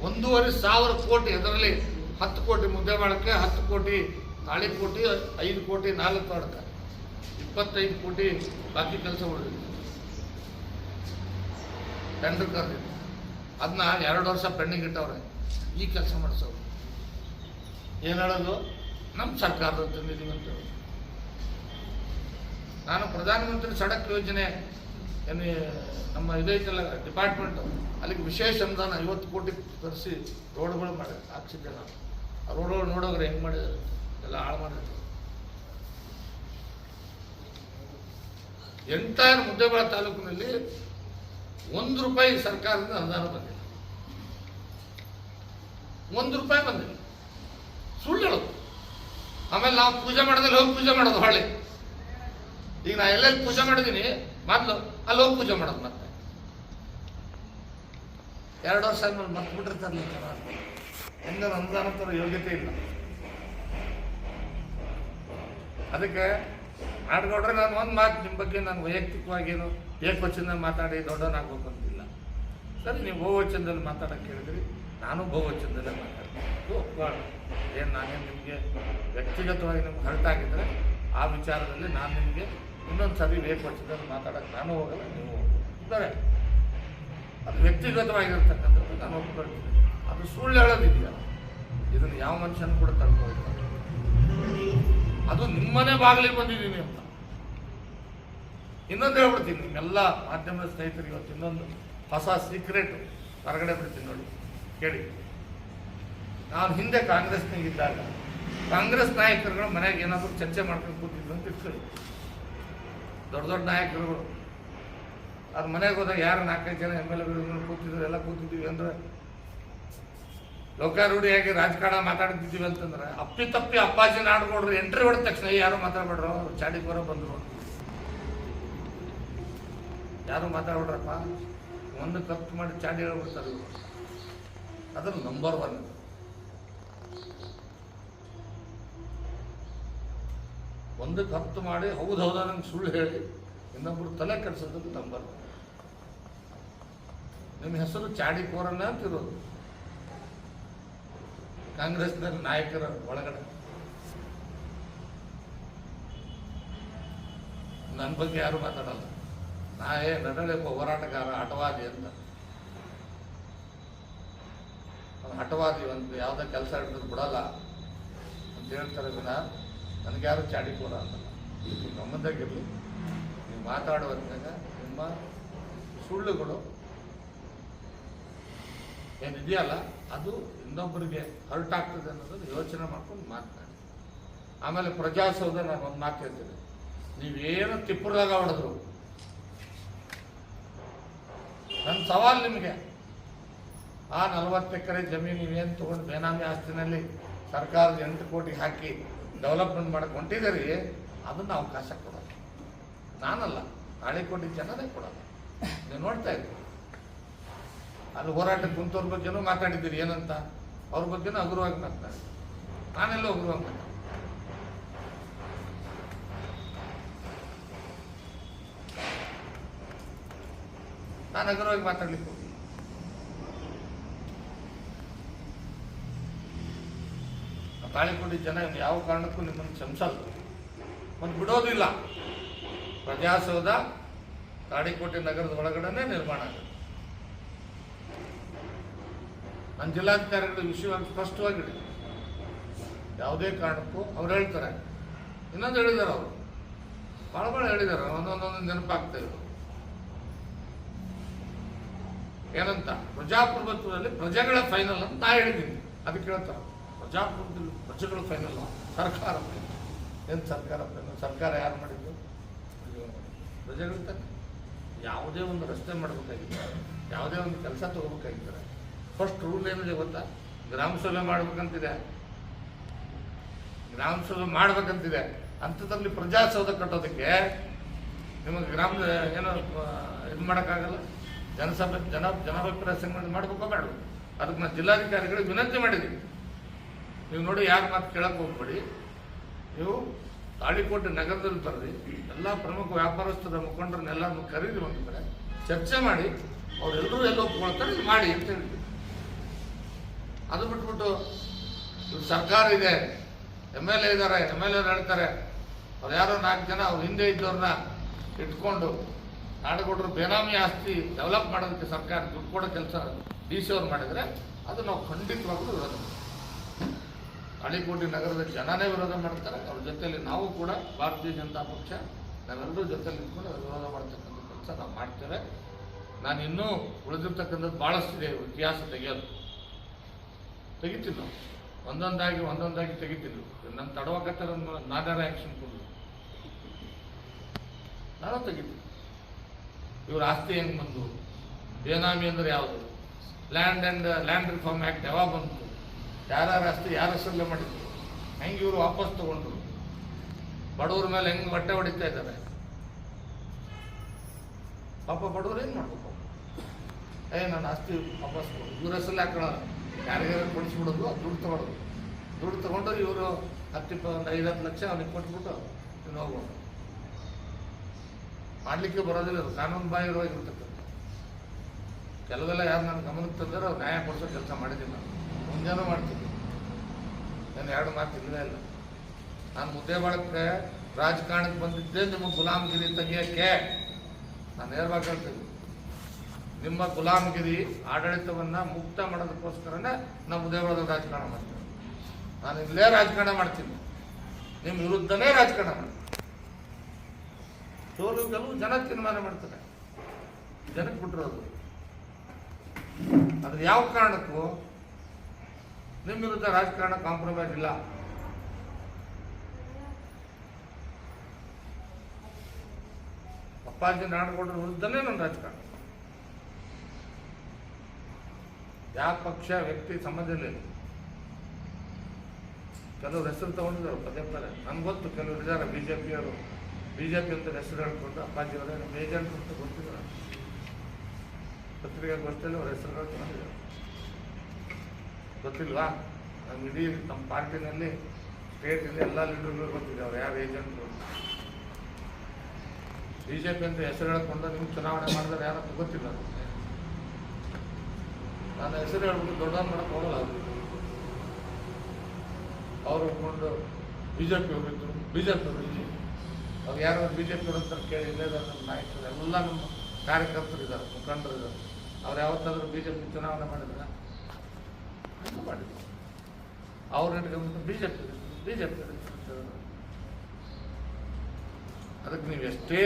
1,500 ಕೋಟಿ, ಅದರಲ್ಲಿ 10 ಕೋಟಿ ಮುದ್ದೇಬಾಳಕ್ಕೆ, 10 ಕೋಟಿ ತಾಳಿಕೋಟೆ, 5 ಕೋಟಿ ನಾಲ್ತೋಟಕ್ಕೆ, 25 ಕೋಟಿ ಬಾಕಿ ಕೆಲಸ ಉಳಿದಿದೆ. ಟೆಂಡರ್ ಕರೆದಿದ್ದು ಅದನ್ನ 2 ವರ್ಷ ಪೆಂಡಿಂಗ್ ಇಟ್ಟವ್ರೆ. ಈ ಕೆಲಸ ಮಾಡಿಸೋರು ಏನು ಹೇಳೋದು? ನಮ್ಮ ಸರ್ಕಾರದ ತಂದಿದ್ದೀವಿ ಅಂತ. ನಾನು ಪ್ರಧಾನಮಂತ್ರಿ ಸಡಕ್ ಯೋಜನೆ ಏನು ನಮ್ಮ ಇದೈತಲ್ಲ ಡಿಪಾರ್ಟ್ಮೆಂಟು, ಅಲ್ಲಿಗೆ ವಿಶೇಷ ಅನುದಾನ 50 ಕೋಟಿ ತರಿಸಿ ರೋಡ್ಗಳು ಮಾಡಿದ್ರು. ಆಕ್ಸಿಜನ್ ಆ ರೋಡ್ಗಳು ನೋಡೋದ್ರೆ ಹೆಂಗೆ ಮಾಡಿದ್ದಾರೆ, ಎಲ್ಲ ಹಾಳು ಮಾಡಿದ್ರು. ಎಂಟೈರ್ ಮುದ್ದೇಬಿಹಾಳ ತಾಲೂಕಿನಲ್ಲಿ 1 ರೂಪಾಯಿ ಸರ್ಕಾರದಿಂದ ಅನುದಾನ ಬಂದಿಲ್ಲ. 1 ರೂಪಾಯಿ ಬಂದಿಲ್ಲ, ಸುಳ್ಳು ಹೇಳೋದು. ಆಮೇಲೆ ನಾವು ಪೂಜೆ ಮಾಡೋದಲ್ಲಿ ಹೋಗಿ ಪೂಜೆ ಮಾಡೋದು. ಹೊಳ್ಳಿ ಈಗ ನಾ ಎಲ್ಲೆಲ್ಲಿ ಪೂಜೆ ಮಾಡಿದ್ದೀನಿ ಮೊದಲು ಅಲ್ಲಿ ಹೋಗಿ ಪೂಜೆ ಮಾಡೋದು. ಮತ್ತೆ 2 ವರ್ಷ ಆದ್ಮೇಲೆ ಮತ್ತೆ ಬಿಟ್ಟಿರ್ತಾರಲ್ಲ ಜನ, ಹೆಂಗ ಅನುದಾನ ತರ ಯೋಗ್ಯತೆ ಇಲ್ಲ. ಅದಕ್ಕೆ ನಾಡ್ಗೌಡ್ರೆ ನಾನು ಒಂದು ಮಾತು ನಿಮ್ಮ ಬಗ್ಗೆ ನಾನು ವೈಯಕ್ತಿಕವಾಗಿ ಏನು ಏಕವಚನದಲ್ಲಿ ಮಾತಾಡಿ ದೊಡ್ಡವನಾಗಬೇಕು ಅಂತಿಲ್ಲ. ಸರಿ, ನೀವು ಬಹುವಚನದಲ್ಲಿ ಮಾತಾಡೋಕ್ಕೆ ಹೇಳಿದ್ರಿ, ನಾನು ಬಹುವಚನದಲ್ಲೇ ಮಾತಾಡ್ತೀನಿ. ಏನು ನಾನೇನು ನಿಮಗೆ ವ್ಯಕ್ತಿಗತವಾಗಿ ನಿಮ್ಗೆ ಹರ್ಟ್ ಆಗಿದ್ದರೆ ಆ ವಿಚಾರದಲ್ಲಿ ನಾನು ನಿಮಗೆ ಇನ್ನೊಂದು ಸರಿ ಏಕವಚನದಲ್ಲಿ ಮಾತಾಡೋಕ್ಕೆ ನಾನು ಹೋಗಲ್ಲ, ನೀವು ಹೋಗ್ತಾರೆ. ಅದು ವ್ಯಕ್ತಿಗತವಾಗಿರ್ತಕ್ಕಂಥದ್ದು ನಾನು ಒಪ್ಕೊಳ್ತೀನಿ. ಅದು ಸುಳ್ಳು ಹೇಳೋದಿದೆಯಲ್ಲ, ಇದನ್ನು ಯಾವ ಮನುಷ್ಯನ ಕೂಡ ತಡ್ಕೊಳ್ತಾರೆ. ಅದು ನಿಮ್ಮನೆ ಬಾಗಿಲಿಗೆ ಬಂದಿದ್ದೀನಿ ಅಂತ. ಇನ್ನೊಂದು ಹೇಳ್ಬಿಡ್ತೀನಿ ನಿಮ್ಮೆಲ್ಲ ಮಾಧ್ಯಮದ ಸ್ನೇಹಿತರಿಗೆ, ಇವತ್ತು ಇನ್ನೊಂದು ಹೊಸ ಸೀಕ್ರೆಟ್ ಹೊರಗಡೆ ಬಿಡ್ತೀನಿ ನೋಡಿ, ಕೇಳಿ. ನಾನು ಹಿಂದೆ ಕಾಂಗ್ರೆಸ್ನಾಗಿದ್ದಾಗ ಕಾಂಗ್ರೆಸ್ ನಾಯಕರುಗಳು ಮನೆಯಾಗ ಏನಾದರೂ ಚರ್ಚೆ ಮಾಡ್ಕೊಂಡು ಕೂತಿದ್ರು ಅಂತ ಇಟ್ಕೊಳ್ಳಿ. ದೊಡ್ಡ ದೊಡ್ಡ ನಾಯಕರುಗಳು ಅವ್ರ ಮನೆಗೆ ಹೋದಾಗ ಯಾರು 4-5 ಜನ MLA ಕೂತಿದ್ರು, ಎಲ್ಲ ಕೂತಿದ್ದೀವಿ ಅಂದರೆ ಲೋಕಾರೂಢಿಯಾಗಿ ರಾಜಕಾರಣ ಮಾತಾಡ್ತಿದ್ದೀವಿ ಅಂತಂದ್ರೆ ಅಪ್ಪಿ ಅಪ್ಪಾಜಿ ನಾಡ್ಕೊಡ್ರು ಎಂಟ್ರಿ ಹೊಡೆದ ತಕ್ಷಣ ಯಾರು ಮಾತಾಡ್ಬೇಡ್ರು, ಚಾಡಿಗೆ ಬರೋ ಬಂದರು, ಯಾರು ಮಾತಾಡ್ಬಿಡ್ರಪ್ಪ, ಒಂದು ಕಪ್ ಮಾಡಿ ಚಾಡಿ ಹೇಳ್ಬಿಡ್ತಾರೆ. ಅದ್ರ ನಂಬರ್ 1. ಒಂದು ಕಪ್ ಮಾಡಿ ಹೌದೌದ ನಂಗೆ ಸುಳ್ಳು ಹೇಳಿ ಇನ್ನೊಬ್ರು ತಲೆ ಕೆಡಿಸೋದಕ್ಕೆ ನಂಬರ್ 1. ನಿಮ್ಮ ಹೆಸರು ಚಾಡಿಕೋರನ್ನ ಅಂತಿರೋದು ಕಾಂಗ್ರೆಸ್ನ ನಾಯಕರ ಒಳಗಡೆ. ನನ್ನ ಬಗ್ಗೆ ಯಾರು ಮಾತಾಡಲ್ಲ. ನನ್ನೊಬ್ಬ ಹೋರಾಟಗಾರ, ಹಠವಾದಿ ಅಂತ. ಹಠವಾದಿ ಒಂದು ಯಾವುದೇ ಕೆಲಸ ಹಿಡಿದ್ರು ಬಿಡಲ್ಲ ಅಂತ ಹೇಳ್ತಾರೆ ವಿನ ನನಗ್ಯಾರು ಚಾಡಿಕೋರ ಅಂತಲ್ಲ. ಇದು ಗಮನದಾಗಿರಲಿ. ನೀವು ಮಾತಾಡುವಂತಾಗ ನಿಮ್ಮ ಸುಳ್ಳುಗಳು ಏನಿದೆಯಲ್ಲ ಅದು ಇನ್ನೊಬ್ಬರಿಗೆ ಹರ್ಟ್ ಆಗ್ತದೆ ಅನ್ನೋದನ್ನು ಯೋಚನೆ ಮಾಡ್ಕೊಂಡು ಮಾತನಾಡಿ. ಆಮೇಲೆ ಪ್ರಜಾಸೌಧ ನಾನು ಒಂದು ಮಾತು ಹೇಳ್ತೀನಿ, ನೀವೇನು ತಿಪ್ಪುರದಾಗ ಹೊಡೆದ್ರು ನನ್ನ ಸವಾಲು ನಿಮಗೆ, ಆ 40 ಎಕರೆ ಜಮೀನು ನೀವೇನು ತೊಗೊಂಡು ಬೇನಾಮಿ ಆಸ್ತಿನಲ್ಲಿ ಸರ್ಕಾರದ 8 ಕೋಟಿ ಹಾಕಿ ಡೆವಲಪ್ಮೆಂಟ್ ಮಾಡಕ್ಕೆ ಹೊಂಟಿದ್ದೀರಿ, ಅದನ್ನು ಅವಕಾಶ ಕೊಡೋದು ನಾನಲ್ಲ, ತಾಳಿಕೋಟಿ ಜನನೇ ಕೊಡೋದು. ನೀವು ನೋಡ್ತಾ ಇದ್ದೀವಿ ಅಲ್ಲಿ ಹೋರಾಟಕ್ಕೆ ಕುಂತವ್ರ ಬಗ್ಗೆನೂ ಮಾತಾಡಿದ್ದೀರಿ, ಏನಂತ ಅವ್ರ ಬಗ್ಗೆನೂ ಹಗುರವಾಗಿ ಮಾತಾಡಿ, ನಾನೆಲ್ಲೋ ಹಗುರವಾಗಿ ಮಾತಾಡಿ. ನಾನು ಹಗುರವಾಗಿ ಮಾತಾಡ್ಲಿಕ್ಕೆ ಹೋಗಿ ತಾಳಿಕೋಟಿ ಜನ ಯಾವ ಕಾರಣಕ್ಕೂ ನಿಮ್ಮನ್ನು ಕ್ಷಮಿಸಲ್ಲ ಮತ್ತು ಬಿಡೋದಿಲ್ಲ. ಪ್ರಜಾಸೌಧ ತಾಳಿಕೋಟೆ ನಗರದ ಒಳಗಡೆ ನಿರ್ಮಾಣ ಆಗುತ್ತೆ. ನನ್ನ ಜಿಲ್ಲಾಧಿಕಾರಿಗಳ ವಿಷಯವಾಗಿ ಸ್ಪಷ್ಟವಾಗಿದೆ, ಯಾವುದೇ ಕಾರಣಕ್ಕೂ ಅವ್ರು ಹೇಳ್ತಾರೆ. ಇನ್ನೊಂದು ಹೇಳಿದ್ದಾರೆ, ಅವರು ಭಾಳ ಹೇಳಿದ್ದಾರೆ, ಒಂದೊಂದು ನೆನಪಾಗ್ತಾ ಇದ್ರು. ಏನಂತ, ಪ್ರಜಾಪ್ರಭುತ್ವದಲ್ಲಿ ಪ್ರಜೆಗಳ ಫೈನಲ್ ಅಂತ ನಾ ಹೇಳಿದ್ದೀನಿ. ಅದಕ್ಕೆ ಹೇಳ್ತಾರೆ ಪ್ರಜಾಪ್ರಭುತ್ವದಲ್ಲಿ ಪ್ರಜೆಗಳ ಫೈನಲ್, ಸರ್ಕಾರ ಏನು ಸರ್ಕಾರ ಫೈನಲ್? ಸರ್ಕಾರ ಯಾರು ಮಾಡಿದ್ದು? ಪ್ರಜೆಗಳು ತಾನೆ. ಯಾವುದೇ ಒಂದು ರಸ್ತೆ ಮಾಡಬೇಕಾಗಿದ್ದಾರೆ, ಯಾವುದೇ ಒಂದು ಕೆಲಸ ತಗೋಬೇಕಾಗಿದ್ದಾರೆ, ಫಸ್ಟ್ ರೂಲ್ ಏನಿದೆ ಗೊತ್ತಾ? ಗ್ರಾಮ ಸಭೆ ಮಾಡ್ಬೇಕಂತಿದೆ, ಗ್ರಾಮ ಸಭೆ ಮಾಡ್ಬೇಕಂತಿದೆ. ಅಂಥದ್ರಲ್ಲಿ ಪ್ರಜಾಸೌಧ ಕಟ್ಟೋದಕ್ಕೆ ನಿಮಗೆ ಗ್ರಾಮದ ಏನೋ ಇದು ಮಾಡೋಕ್ಕಾಗಲ್ಲ. ಜನಾಭಿಪ್ರಾಯ ಸಂಗ್ರಹಣೆ ಮಾಡಬೇಕೋ ಬೇಡ? ಅದಕ್ಕೆ ನಾನು ಜಿಲ್ಲಾಧಿಕಾರಿಗಳಿಗೆ ವಿನಂತಿ ಮಾಡಿದ್ದೀನಿ. ನೀವು ನೋಡಿ, ಯಾರು ಮಾತು ಕೇಳಕ್ಕೆ ಹೋಗ್ಬೇಡಿ. ನೀವು ತಾಳಿಕೋಟೆ ನಗರದಲ್ಲಿ ಬರೆದಿ ಎಲ್ಲ ಪ್ರಮುಖ ವ್ಯಾಪಾರಸ್ಥರ ಮುಖಂಡರನ್ನೆಲ್ಲರನ್ನು ಕರೀದಿ ಒಂದು ಕಡೆ ಚರ್ಚೆ ಮಾಡಿ ಅವರೆಲ್ಲರೂ ಎಲ್ಲ ಒಪ್ಕೊಳ್ತಾರೆ, ಇದು ಮಾಡಿ ಅಂತ ಹೇಳಿದ್ವಿ. ಅದು ಬಿಟ್ಬಿಟ್ಟು ಸರ್ಕಾರ ಇದೆ, MLA ಇದ್ದಾರೆ, MLA ಹೇಳ್ತಾರೆ, ಅವ್ರು ಯಾರೋ 4 ಜನ ಅವ್ರು ಹಿಂದೆ ಇದ್ದವ್ರನ್ನ ಇಟ್ಕೊಂಡು ನಾಡಗೌಡರು ಬೇನಾಮಿ ಆಸ್ತಿ ಡೆವಲಪ್ ಮಾಡೋದಕ್ಕೆ ಸರ್ಕಾರ ದುಡ್ಡು ಕೊಡೋ ಕೆಲಸ DC ಅವ್ರು ಮಾಡಿದರೆ ಅದು ನಾವು ಖಂಡಿತವಾಗ್ಲೂ ವಿರೋಧ ಮಾಡ್ತೀವಿ. ತಾಳಿಕೋಟೆ ನಗರದ ಜನನೇ ವಿರೋಧ ಮಾಡ್ತಾರೆ. ಅವ್ರ ಜೊತೆಯಲ್ಲಿ ನಾವು ಕೂಡ ಭಾರತೀಯ ಜನತಾ ಪಕ್ಷ ನಾವೆಲ್ಲರೂ ಜೊತೆಲಿ ನಿಂತ್ಕೊಂಡು ವಿರೋಧ ಮಾಡ್ತಕ್ಕಂಥ ಕೆಲಸ ಕೆಲಸ ನಾವು ಮಾಡ್ತೇವೆ. ನಾನು ಇನ್ನೂ ಉಳಿದಿರ್ತಕ್ಕಂಥದ್ದು ಭಾಳಷ್ಟಿದೆ, ಇತಿಹಾಸ ತೆಗಿತೀನಿ ನಾವು ಒಂದೊಂದಾಗಿ ತೆಗಿತೀನಿ. ನನ್ನ ತಡವಾಗತ್ತೆ ನಾನಾರ ಆ್ಯಕ್ಷನ್ ಕೊಡು, ನಾನು ತೆಗಿತೀನಿ. ಇವ್ರ ಆಸ್ತಿ ಹೆಂಗೆ ಬಂದು, ಬೇನಾಮಿ ಅಂದ್ರೆ ಯಾವುದು, ಲ್ಯಾಂಡ್ ರಿಫಾರ್ಮ್ ಆ್ಯಕ್ಟ್ ಯಾವಾಗ ಬಂತು, ಯಾರ್ಯಾರ ಆಸ್ತಿ ಯಾರ ಹೆಸರಲ್ಲೇ ಮಾಡಿದ್ರು, ಹೆಂಗೆ ಇವರು ವಾಪಸ್ ತಗೊಂಡ್ರು, ಬಡವ್ರ ಮೇಲೆ ಹೆಂಗೆ ಬಟ್ಟೆ ಹೊಡಿತಾ ಇದ್ದಾರೆ. ಪಾಪ ಬಡವ್ರು ಏನು ಮಾಡ್ಬೇಕು, ನನ್ನ ಆಸ್ತಿ ವಾಪಸ್ ಕೊಡು, ಇವ್ರ ಹೆಸರಲ್ಲಿ ಹಾಕೋಣ, ಯಾರಿಗಾರು ಕೊಡಿಸ್ಬಿಡೋದು, ಅದು ದುಡ್ಡು ತಗೊಂಡು ಇವರು 10-20 ಲಕ್ಷ ಅವ್ನಿಗೆ ಕೊಟ್ಬಿಟ್ಟು ಇನ್ನು ಹೋಗ್ಬೋದು. ಮಾಡಲಿಕ್ಕೆ ಬರೋದಿಲ್ಲ, ಅದು ಕಾನೂನು ಬಾಹಿರವಾಗಿರ್ತಕ್ಕಂಥ ಕೆಲವೆಲ್ಲ ಯಾರು ನನ್ನ ಗಮನಕ್ಕೆ ತಂದರೆ ಅವ್ರು ನ್ಯಾಯ ಕೊಡಿಸೋ ಕೆಲಸ ಮಾಡಿದ್ದೀನಿ. ನಾನು ಮುಂಜಾನೂ ಮಾಡ್ತೀನಿ, ನಾನು 2 ಮಾತು ಇಲ್ಲವೇ ಇಲ್ಲ. ನಾನು ಮುದ್ದೆ ಬಾಳಕ್ಕೆ ರಾಜಕಾರಣಕ್ಕೆ ಬಂದಿದ್ದೆ ನಿಮ್ಮ ಗುಲಾಮಗಿರಿ ತೆಗಿಯೋಕ್ಕೆ. ನಾನು ನೇರವಾಗಿ ಹೇಳ್ತೀನಿ, ನಿಮ್ಮ ಗುಲಾಮಗಿರಿ ಆಡಳಿತವನ್ನು ಮುಕ್ತ ಮಾಡೋದಕ್ಕೋಸ್ಕರನೇ ನಾವು ಮುದ್ದೇವಾಳದ ರಾಜಕಾರಣ ಮಾಡ್ತೀವಿ. ನಾನು ಇಲ್ಲೇ ರಾಜಕಾರಣ ಮಾಡ್ತೀನಿ, ನಿಮ್ಮ ವಿರುದ್ಧನೇ ರಾಜಕಾರಣ ಮಾಡ್ತೀನಿ. ಸೋಲು ಗೆಲುವು ಜನ ತೀರ್ಮಾನ ಮಾಡ್ತಾರೆ, ಜನಕ್ಕೆ ಬಿಟ್ಟಿರೋದು. ಅದ್ರ ಯಾವ ಕಾರಣಕ್ಕೂ ನಿಮ್ಮ ವಿರುದ್ಧ ರಾಜಕಾರಣ ಕಾಂಪ್ರಮೈಸ್ ಇಲ್ಲ. ಅಪ್ಪಾಜಿ ನಾಡಗೌಡರ ವಿರುದ್ಧನೇ ನನ್ನ ರಾಜಕಾರಣ. ಯಾವ ಪಕ್ಷ ವ್ಯಕ್ತಿ ಸಂಬಂಧ ಇಲ್ಲ. ಕೆಲವರು ಹೆಸರು ತಗೊಂಡಿದ್ದಾರೆ ಪದೇ ಪದೇ, ನನ್ಗೆ ಗೊತ್ತು. ಕೆಲವರು ಇದ್ದಾರೆ ಬಿಜೆಪಿಯವರು, ಬಿಜೆಪಿ ಅಂತ ಹೆಸರು ಹೇಳ್ಕೊಂಡು ಅಪ್ಪಾಜಿ ಅವರೇ ನಮ್ಮ ಏಜೆಂಟ್ ಅಂತ ಗೊತ್ತಿದ್ದಾರೆ. ಪತ್ರಿಕಾಗೋಷ್ಠಿಯಲ್ಲಿ ಅವ್ರ ಹೆಸರುಗಳು ತಗೊಂಡಿದ್ದಾರೆ, ಗೊತ್ತಿಲ್ವಾ? ನಮ್ಮ ಇಡೀ ನಮ್ಮ ಪಾರ್ಟಿನಲ್ಲಿ ಸ್ಟೇಟಿಂದ ಎಲ್ಲ ಲೀಡರ್ಗಳು ಗೊತ್ತಿದೆ ಅವ್ರು ಯಾರು ಏಜೆಂಟ್ರು. ಬಿಜೆಪಿ ಅಂತ ಹೆಸರು ಹೇಳ್ಕೊಂಡು ನಿಮ್ಗೆ ಚುನಾವಣೆ ಮಾಡಿದ್ರೆ ಯಾರಂತ ಗೊತ್ತಿಲ್ಲ. ನಾನು ಹೆಸರು ಹೇಳ್ಬಿಟ್ಟು ದೊಡ್ಡವ್ರು ಮಾಡಕ್ಕೆ ಹೋಗಲ್ಲ. ಅವ್ರು ಹೋಗ್ಕೊಂಡು ಬಿಜೆಪಿ ಅವರು ಇದ್ರು, ಬಿಜೆಪಿ ಅವರು ಇಲ್ಲಿ ಅವ್ರು ಯಾರು ಬಿಜೆಪಿ ಅವರು ಅಂತ ಕೇಳಿ ಇಲ್ಲೇ ನಮ್ಮ ನಾಯಕರು ಎಲ್ಲ ನಮ್ಮ ಕಾರ್ಯಕರ್ತರು ಇದ್ದಾರೆ, ಮುಖಂಡರು ಇದ್ದಾರೆ. ಅವ್ರು ಯಾವತ್ತಾದ್ರೂ ಬಿಜೆಪಿ ಚುನಾವಣೆ ಮಾಡಿದ್ರೆ ಮಾಡಿದ್ರು. ಅವ್ರು ಇಟ್ಕೊಂಡ್ಬಿಟ್ಟು ಬಿಜೆಪಿ ಅದಕ್ಕೆ ನೀವು ಎಷ್ಟೇ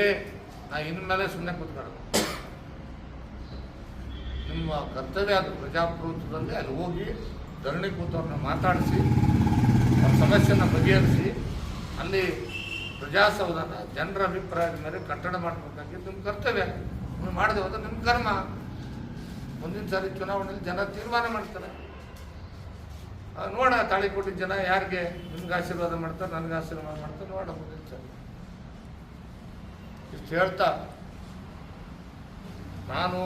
ನಾ ಇನ್ಮೇಲೆ ಸುಮ್ಮನೆ ಕೂತ್ಕೊಳ್ಳೋದು. ನಿಮ್ಮ ಕರ್ತವ್ಯ ಅದು ಪ್ರಜಾಪ್ರಭುತ್ವದಲ್ಲಿ ಅಲ್ಲಿ ಹೋಗಿ ಧರಣಿ ಕೂತವ್ರನ್ನ ಮಾತಾಡಿಸಿ ಅವ್ರ ಸಮಸ್ಯೆನ ಬಗೆಹರಿಸಿ ಅಲ್ಲಿ ಪ್ರಜಾಸೌಧನ ಜನರ ಅಭಿಪ್ರಾಯದ ಮೇಲೆ ಕಟ್ಟಡ ಮಾಡಬೇಕಾಗಿ ನಿಮ್ಮ ಕರ್ತವ್ಯ. ನೀವು ಮಾಡದೆ ಹೋದ್ರೆ ನಿಮ್ಮ ಕರ್ಮ. ಮುಂದಿನ ಸಾರಿ ಚುನಾವಣೆಯಲ್ಲಿ ಜನ ತೀರ್ಮಾನ ಮಾಡ್ತಾರೆ. ನೋಡ ತಾಳಿಕೋಟಿ ಜನ ಯಾರಿಗೆ ನಿಮ್ಗೆ ಆಶೀರ್ವಾದ ಮಾಡ್ತಾರೆ, ನನಗೆ ಆಶೀರ್ವಾದ ಮಾಡ್ತಾರೆ, ನೋಡ ಮುಂದಿನ ಸಾರಿ. ಇಷ್ಟು ಹೇಳ್ತಾ ನಾನು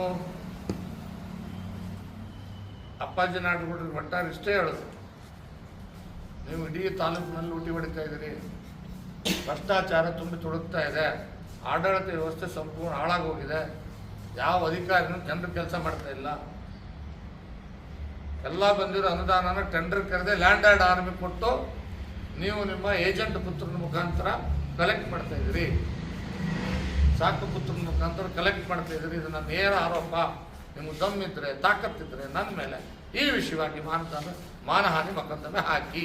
ಅಪ್ಪಾಜಿ ನಾಡಗೌಡರಿಗೆ ಒಟ್ಟಾರೆ ಇಷ್ಟೇ ಹೇಳೋದು, ನೀವು ಇಡೀ ತಾಲೂಕಿನಲ್ಲಿ ಲೂಟಿ ಹೊಡಿತಾ ಇದ್ದೀರಿ, ಭ್ರಷ್ಟಾಚಾರ ತುಂಬಿ ತುಳುಕ್ತಾ ಇದೆ, ಆಡಳಿತ ವ್ಯವಸ್ಥೆ ಸಂಪೂರ್ಣ ಹಾಳಾಗೋಗಿದೆ, ಯಾವ ಅಧಿಕಾರಿನೂ ಜನರು ಕೆಲಸ ಮಾಡ್ತಾ ಇಲ್ಲ, ಎಲ್ಲ ಬಂದಿರೋ ಅನುದಾನನ ಟೆಂಡರ್ ಕರೆದೆ ಲ್ಯಾಂಡ್ ಆರ್ಮಿ ಕೊಟ್ಟು ನೀವು ನಿಮ್ಮ ಏಜೆಂಟ್ ಪುತ್ರನ ಮುಖಾಂತರ ಕಲೆಕ್ಟ್ ಮಾಡ್ತಾ ಇದ್ದೀರಿ, ಸಾಕು ಪುತ್ರನ ಮುಖಾಂತರ ಕಲೆಕ್ಟ್ ಮಾಡ್ತಾ ಇದ್ದೀರಿ. ಇದು ನನ್ನ ನೇರ ಆರೋಪ. ನಿಮ್ಗೆ ದಮ್ಮಿದ್ರೆ ತಾಕತ್ತಿದ್ರೆ ನನ್ನ ಮೇಲೆ ಈ ವಿಷಯವಾಗಿ ಮಾನಹಾನಿ ಮೊಕದ್ದಮೆ ಹಾಕಿ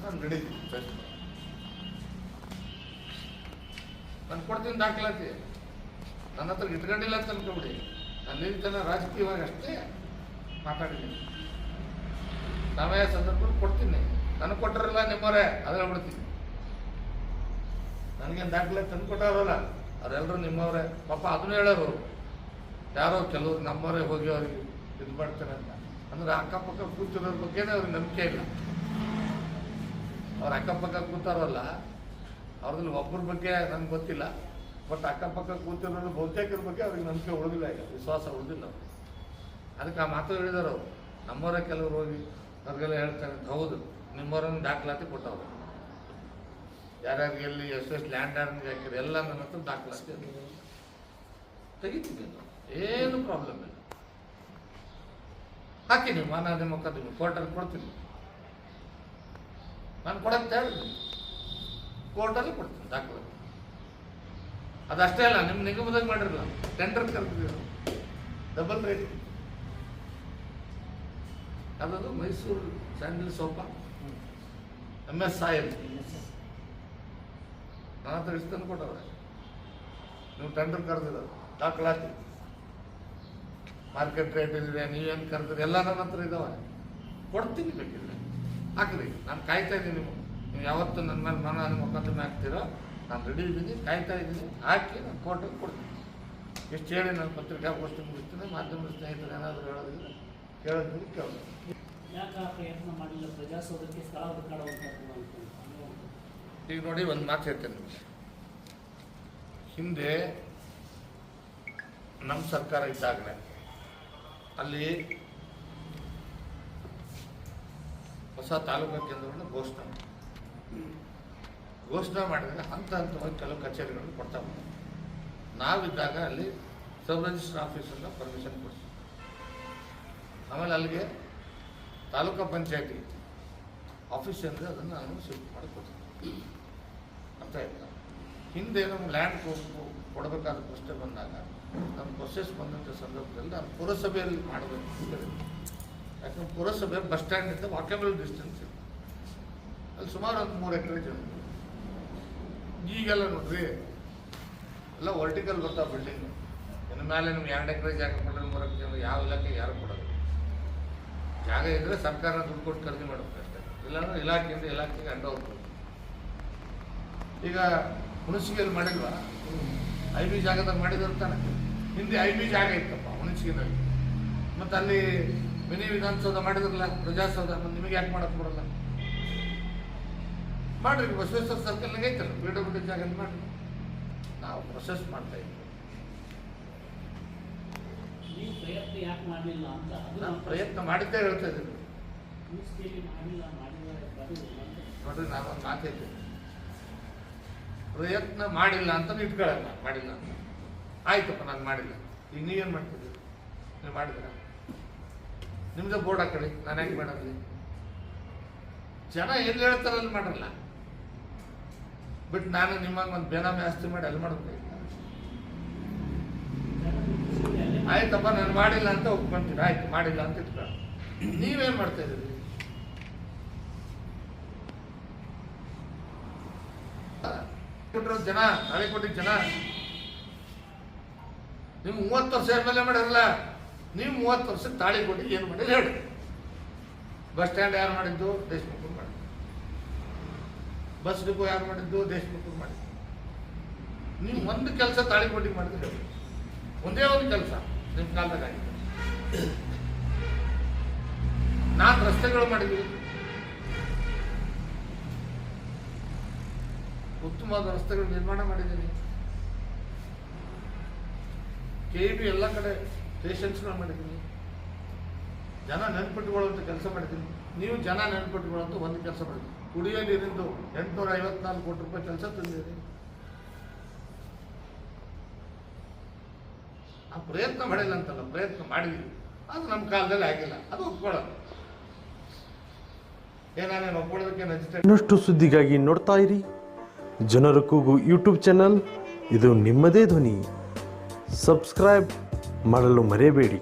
ನಾನು ನಡೀತೀನಿ. ನಾನು ಕೊಡ್ತೀನಿ ದಾಖಲಾತಿ. ನನ್ನ ಹತ್ರ ಇಟ್ಕೊಂಡಿಲ್ಲ ಅಂತ ಅನ್ಕೊಬಿಡಿ. ನಾನು ನಿನ್ನ ರಾಜಕೀಯವಾಗಿ ಅಷ್ಟೇ ಮಾತಾಡಿದ್ದೀನಿ. ಸಮಯ ಸಂದರ್ಭದಲ್ಲಿ ಕೊಡ್ತೀನಿ. ನನಗೆ ಕೊಟ್ಟರಲ್ಲ ನಿಮ್ಮವರೇ ಅದ್ರ ಬಿಡ್ತೀನಿ. ನನಗೇನು ದಾಖಲಾತಿ ತಂದು ಕೊಟ್ಟಾರಲ್ಲ ಅವರೆಲ್ಲರೂ ನಿಮ್ಮವರೇ. ಪಾಪ ಅದನ್ನು ಹೇಳೋರು ಯಾರೋ ಕೆಲವರು ನಮ್ಮವರೇ ಹೋಗಿ ಅವ್ರಿಗೆ ಇದು ಮಾಡ್ತಾರೆ ಅಂತ. ಅಂದ್ರೆ ಅಕ್ಕಪಕ್ಕ ಕೂತಿರೋರ ಬಗ್ಗೆನೇ ಅವ್ರಿಗೆ ನಂಬಿಕೆ ಇಲ್ಲ. ಅವ್ರು ಅಕ್ಕಪಕ್ಕ ಕೂತಾರಲ್ಲ ಅವ್ರದ್ರಲ್ಲಿ ಒಬ್ಬರ ಬಗ್ಗೆ ನನಗೆ ಗೊತ್ತಿಲ್ಲ, ಬಟ್ ಅಕ್ಕಪಕ್ಕ ಕೂತಿರೋರು ಬಹುತೇಕರ ಬಗ್ಗೆ ಅವ್ರಿಗೆ ನಂಬಿಕೆ ಉಳಿದಿಲ್ಲ, ಈಗ ವಿಶ್ವಾಸ ಉಳಿದಿಲ್ಲ. ಅದಕ್ಕೆ ಆ ಮಾತು ಹೇಳಿದಾರೆ ಅವರು. ನಮ್ಮವರೇ ಕೆಲವರು ಹೋಗಿ ಅವ್ರಿಗೆಲ್ಲ ಹೇಳ್ತಾರೆ, ಹೌದು ನಿಮ್ಮವರನ್ನು ದಾಖಲಾತಿ ಕೊಟ್ಟವರು, ಯಾರ್ಯಾರಿಗೆ ಎಲ್ಲಿ ಎಷ್ಟೆಷ್ಟು ಲ್ಯಾಂಡ್ ಆರ್ಮಿಗೆ ಹಾಕಿದ್ರು ಎಲ್ಲ ನನ್ನ ಹತ್ರ ದಾಖಲಾತಿ ತೆಗಿತೀನಿ. ಏನು ಪ್ರಾಬ್ಲಮ್ ಇಲ್ಲ. ಹಾಕಿ ನೀವು ಮಾನಹಾನಿ ಮೊಕದ್ದಮೆ ಕೋರ್ಟಲ್ಲಿ ಕೊಡ್ತೀನಿ. ನಾನು ಕೊಡಂತ ಹೇಳಿದ್ದೀನಿ, ಕೋರ್ಟಲ್ಲಿ ಕೊಡ್ತೀನಿ ದಾಖಲಾತಿ. ಅದಷ್ಟೇ ಅಲ್ಲ, ನಿಮ್ಮ ನಿಗಮದಾಗ ಮಾಡಿರಲ್ಲ, ಟೆಂಡರ್ ಕರೆದಿದ್ದೀರ ಡಬಲ್ ರೇಟ್. ಅದದು Mysuru sandal sofa MS soil ನನ್ನ ಹತ್ರ ಇಷ್ಟು ತಂದು ಕೊಟ್ಟವ್ರೆ. ನೀವು ಟೆಂಡರ್ ಕರೆದಿರೋದು ದಾಖಲಾತಿ, ಮಾರ್ಕೆಟ್ ರೇಟ್ ಇದೆ, ನೀವೇನು ಕರೆದ್ರಿ ಎಲ್ಲ ನನ್ನ ಹತ್ರ ಇದ್ದಾವೆ, ಕೊಡ್ತೀನಿ ಬೇಕಿದ್ರೆ ಹಾಕ್ರಿ. ನಾನು ಕಾಯ್ತಾ ಇದ್ದೀನಿ. ನೀವು ಯಾವತ್ತು ನನ್ನ ಮೇಲೆ ಮನ ಮೊಕದ್ದಮೆ ಹಾಕ್ತೀರೋ ನಾನು ರೆಡಿ ಇದ್ದೀನಿ, ಕಾಯ್ತಾ ಇದ್ದೀನಿ. ಹಾಕಿ ನಾನು ಕೋರ್ಟಿಗೆ ಕೊಡ್ತೀನಿ. ಎಷ್ಟು ಹೇಳಿ ನಾನು ಪತ್ರಿಕಾಗೋಷ್ಠಿ ಮುಗಿಸ್ತೀನಿ. ಮಾಧ್ಯಮದ ಸ್ನೇಹಿತರು ಏನಾದರೂ ಹೇಳೋದಿಲ್ಲ ಕೇಳೋದಿಲ್ಲ ಕೇಳೋದು. ಪ್ರಯತ್ನ ಮಾಡಿಲ್ಲ ಪ್ರಜಾಸೌಧಕ್ಕೆ ಸ್ಥಳ ಈಗ ನೋಡಿ ಒಂದು ಮಾತು ಹೇಳ್ತೇನೆ ನಿಮಗೆ. ಹಿಂದೆ ನಮ್ಮ ಸರ್ಕಾರ ಇದ್ದಾಗಲೇ ಅಲ್ಲಿ ಹೊಸ ತಾಲೂಕು ಕೇಂದ್ರವನ್ನು ಘೋಷಣೆ ಮಾಡಿದರೆ ಹಂತ ಹಂತವಾಗಿ ಕೆಲವು ಕಚೇರಿಗಳನ್ನು ಕೊಡ್ತಾ ಬಂದ. ನಾವಿದ್ದಾಗ ಅಲ್ಲಿ ಸಬ್ ರಿಜಿಸ್ಟರ್ ಆಫೀಸನ್ನು ಪರ್ಮಿಷನ್ ಕೊಡ್ತೀವಿ. ಆಮೇಲೆ ಅಲ್ಲಿಗೆ ತಾಲೂಕು ಪಂಚಾಯತಿ ಆಫೀಸ್ ಅಂದರೆ ಅದನ್ನು ನಾನು ಶಿಫ್ಟ್ ಮಾಡಿ ಕೊಡ್ತೀನಿ. ಅರ್ಥ ಆಯ್ತಾ? ಹಿಂದೆ ನಮ್ಗೆ ಲ್ಯಾಂಡ್ ಕೊಡಬೇಕಾದ ಪ್ರಶ್ನೆ ಬಂದಾಗ ನಮ್ಮ ಪ್ರೊಸೆಸ್ ಬಂದಂಥ ಸಂದರ್ಭದಲ್ಲಿ ನಾನು ಪುರಸಭೆಯಲ್ಲಿ ಮಾಡಬೇಕು ಅಂತ ಹೇಳಿದ್ದೆ. ಯಾಕಂದ್ರೆ ಪುರಸಭೆ ಬಸ್ ಸ್ಟ್ಯಾಂಡಿಂದ ವಾಕೇಬಲ್ ಡಿಸ್ಟೆನ್ಸ್ ಇದೆ. ಅಲ್ಲಿ ಸುಮಾರು ಒಂದು 3 ಎಕರೆ ಜನ. ಈಗೆಲ್ಲ ನೋಡ್ರಿ ಎಲ್ಲ ವರ್ಟಿಕಲ್ ಬರ್ತಾ ಬಿಲ್ಡಿಂಗು. ಇನ್ನು ಮೇಲೆ ನಿಮ್ಗೆ 2 ಎಕರೆ ಜಾಗ ಕೊಟ್ಟರೆ 3 ಎಕರೆ ಜನ ಯಾವ ಇಲಾಖೆಗೆ ಯಾರು ಕೊಡೋದು? ಜಾಗ ಇದ್ದರೆ ಸರ್ಕಾರ ದುಡ್ಡು ಕೊಟ್ಟು ಖರೀದಿ ಮಾಡಬೇಕು ಅಷ್ಟೇ. ಇಲ್ಲಾಂದ್ರೆ ಇಲಾಖೆಯಿಂದ ಇಲಾಖೆಗೆ ಅಂಡ ಹೋಗ್ಬೋದು. ಈಗ ಹುಣಸಿಗೆಯಲ್ಲಿ ಮಾಡಿಲ್ವಾ? IB ಜಾಗದಾಗ ಮಾಡಿದ್ರು ತಾನೆ. ಹಿಂದೆ IB ಜಾಗ ಇತ್ತಪ್ಪ ಹುಣಸಿಗೆನಲ್ಲಿ. ಮತ್ತು ಅಲ್ಲಿ ಮಿನಿ ವಿಧಾನಸೌಧ ಮಾಡಿದ್ರಲ್ಲ, ಪ್ರಜಾಸೌಧ. ನಿಮಗೆ ಯಾಕೆ ಮಾಡಕ್ಕೆ ಬರಲ್ಲ? ಮಾಡ್ರಿ. ಬಸವೇಶ್ವರ ಸರ್ಕಲ್ನಾಗ ಐತಲ್ಲ PWD ಜಾಗ ಮಾಡಿ. ನಾವು ಪ್ರೊಸೆಸ್ ಮಾಡ್ತಾ ಇದ್ದೀವಿ. ಪ್ರಯತ್ನ ಯಾಕೆ ಮಾಡಲಿಲ್ಲ ಅಂತ ನಾನು ಪ್ರಯತ್ನ ಮಾಡಿದ್ದೇ ಹೇಳ್ತಾ ಇದ್ದೀನಿ. ನೋಡ್ರಿ, ನಾನು ಒಂದು ಮಾತೈತೆ, ಪ್ರಯತ್ನ ಮಾಡಿಲ್ಲ ಅಂತ ಇಟ್ಕೊಳ್ಳಲ್ಲ. ಮಾಡಿಲ್ಲ ಅಂತ ಆಯ್ತಪ್ಪ, ನಾನು ಮಾಡಿಲ್ಲ. ಈಗ ನೀವೇನು ಮಾಡ್ತಿದ್ದೀರಿ? ನೀವು ಮಾಡಿದ್ರ? ನಿಮ್ದು ಬೋರ್ಡ್ ಹಾಕೊಳ್ಳಿ. ನಾನು ಹೆಂಗೆ ಮಾಡೋದು? ಜನ ಎಲ್ಲಿ ಹೇಳ್ತಾರಲ್ಲಿ ಮಾಡಲ್ಲ. ಬಟ್ ನಾನು ನಿಮಗೆ ಒಂದು ಬೇನಾಮಿ ಆಸ್ತಿ ಮಾಡಿ ಅಲ್ಲಿ ಮಾಡಬೇಕು. ಆಯ್ತಪ್ಪ, ನಾನು ಮಾಡಿಲ್ಲ ಅಂತ ಒಪ್ಕೊಂತೀನಿ. ಆಯ್ತು, ಮಾಡಿಲ್ಲ ಅಂತ ಇಟ್ಕೊಳ್ಳ. ನೀವೇನು ಮಾಡ್ತಾ ಇದ್ದೀರಿ? ಜನ ನಾಳೆ ಕೊಟ್ಟಿದ್ದ ಜನ ನೀವು 30 ವರ್ಷ ಮೇಲೆ ಮಾಡಿರಲ್ಲ. ನೀವು 30 ವರ್ಷಕ್ಕೆ ತಾಳಿ ಕೊಟ್ಟು ಏನು ಮಾಡಿದ್ರೆ ಹೇಳಿ. ಬಸ್ ಸ್ಟ್ಯಾಂಡ್ ಯಾರು ಮಾಡಿದ್ದು? ದೇಶಮುಖರು ಮಾಡಿದ್ದು. ಬಸ್ ಡಿಪೋ ಯಾರು ಮಾಡಿದ್ದು? ದೇಶಮುಖರು ಮಾಡಿದ್ದು. ನೀವು ಒಂದು ಕೆಲಸ ತಾಳಿ ಕೊಟ್ಟು ಮಾಡಿದ್ರೆ ಹೇಳಿ. ಒಂದೇ ಒಂದು ಕೆಲಸ ನಿಮ್ಮ ಕಾಲದಾಗ ಆಗಿದೆ. ನಾನು ರಸ್ತೆಗಳು ಮಾಡಿದ್ವಿ, ಉತ್ತಮವಾದ ರಸ್ತೆಗಳು ನಿರ್ಮಾಣ ಮಾಡಿದ್ದೀನಿ. KEB ಎಲ್ಲ ಕಡೆ ಸ್ಟೇಷನ್ಸ್ಗಳು ಮಾಡಿದ್ದೀನಿ. ಜನ ನೆನ್ಪಿಟ್ಟುಕೊಳ್ಳುವಂಥ ಕೆಲಸ ಮಾಡಿದ್ದೀನಿ. ನೀವು ಜನ ನೆನ್ಪಿಟ್ಟುಕೊಳ್ಳುವಂಥ ಒಂದು ಕೆಲಸ ಮಾಡಿದ್ದೀನಿ. ಕುಡಿಯೋ ನೀರಿಂದು 854 ಕೋಟಿ ರೂಪಾಯಿ ಕೆಲಸ ತಂದಿದ್ದೀರಿ. ಆ ಪ್ರಯತ್ನ ಮಾಡಿಲ್ಲ ಅಂತಲ್ಲ, ಪ್ರಯತ್ನ ಮಾಡಿದ್ದೀವಿ. ಅದು ನಮ್ಮ ಕಾಲದಲ್ಲಿ ಆಗಿಲ್ಲ, ಅದು ಒಪ್ಕೊಳ್ಳೋದು. ಏನಾನೇನು ಒಪ್ಕೊಳ್ಳೋದಕ್ಕೆ ನಚ್ಚಿದೆ. ಇನ್ನಷ್ಟು ಸುದ್ದಿಗಾಗಿ ನೋಡ್ತಾ ಇರಿ ಜನರ ಕೂಗು ಯೂಟ್ಯೂಬ್ ಚಾನಲ್. ಇದು ನಿಮ್ಮದೇ ಧ್ವನಿ. ಸಬ್ಸ್ಕ್ರೈಬ್ ಮಾಡಲು ಮರೆಯಬೇಡಿ.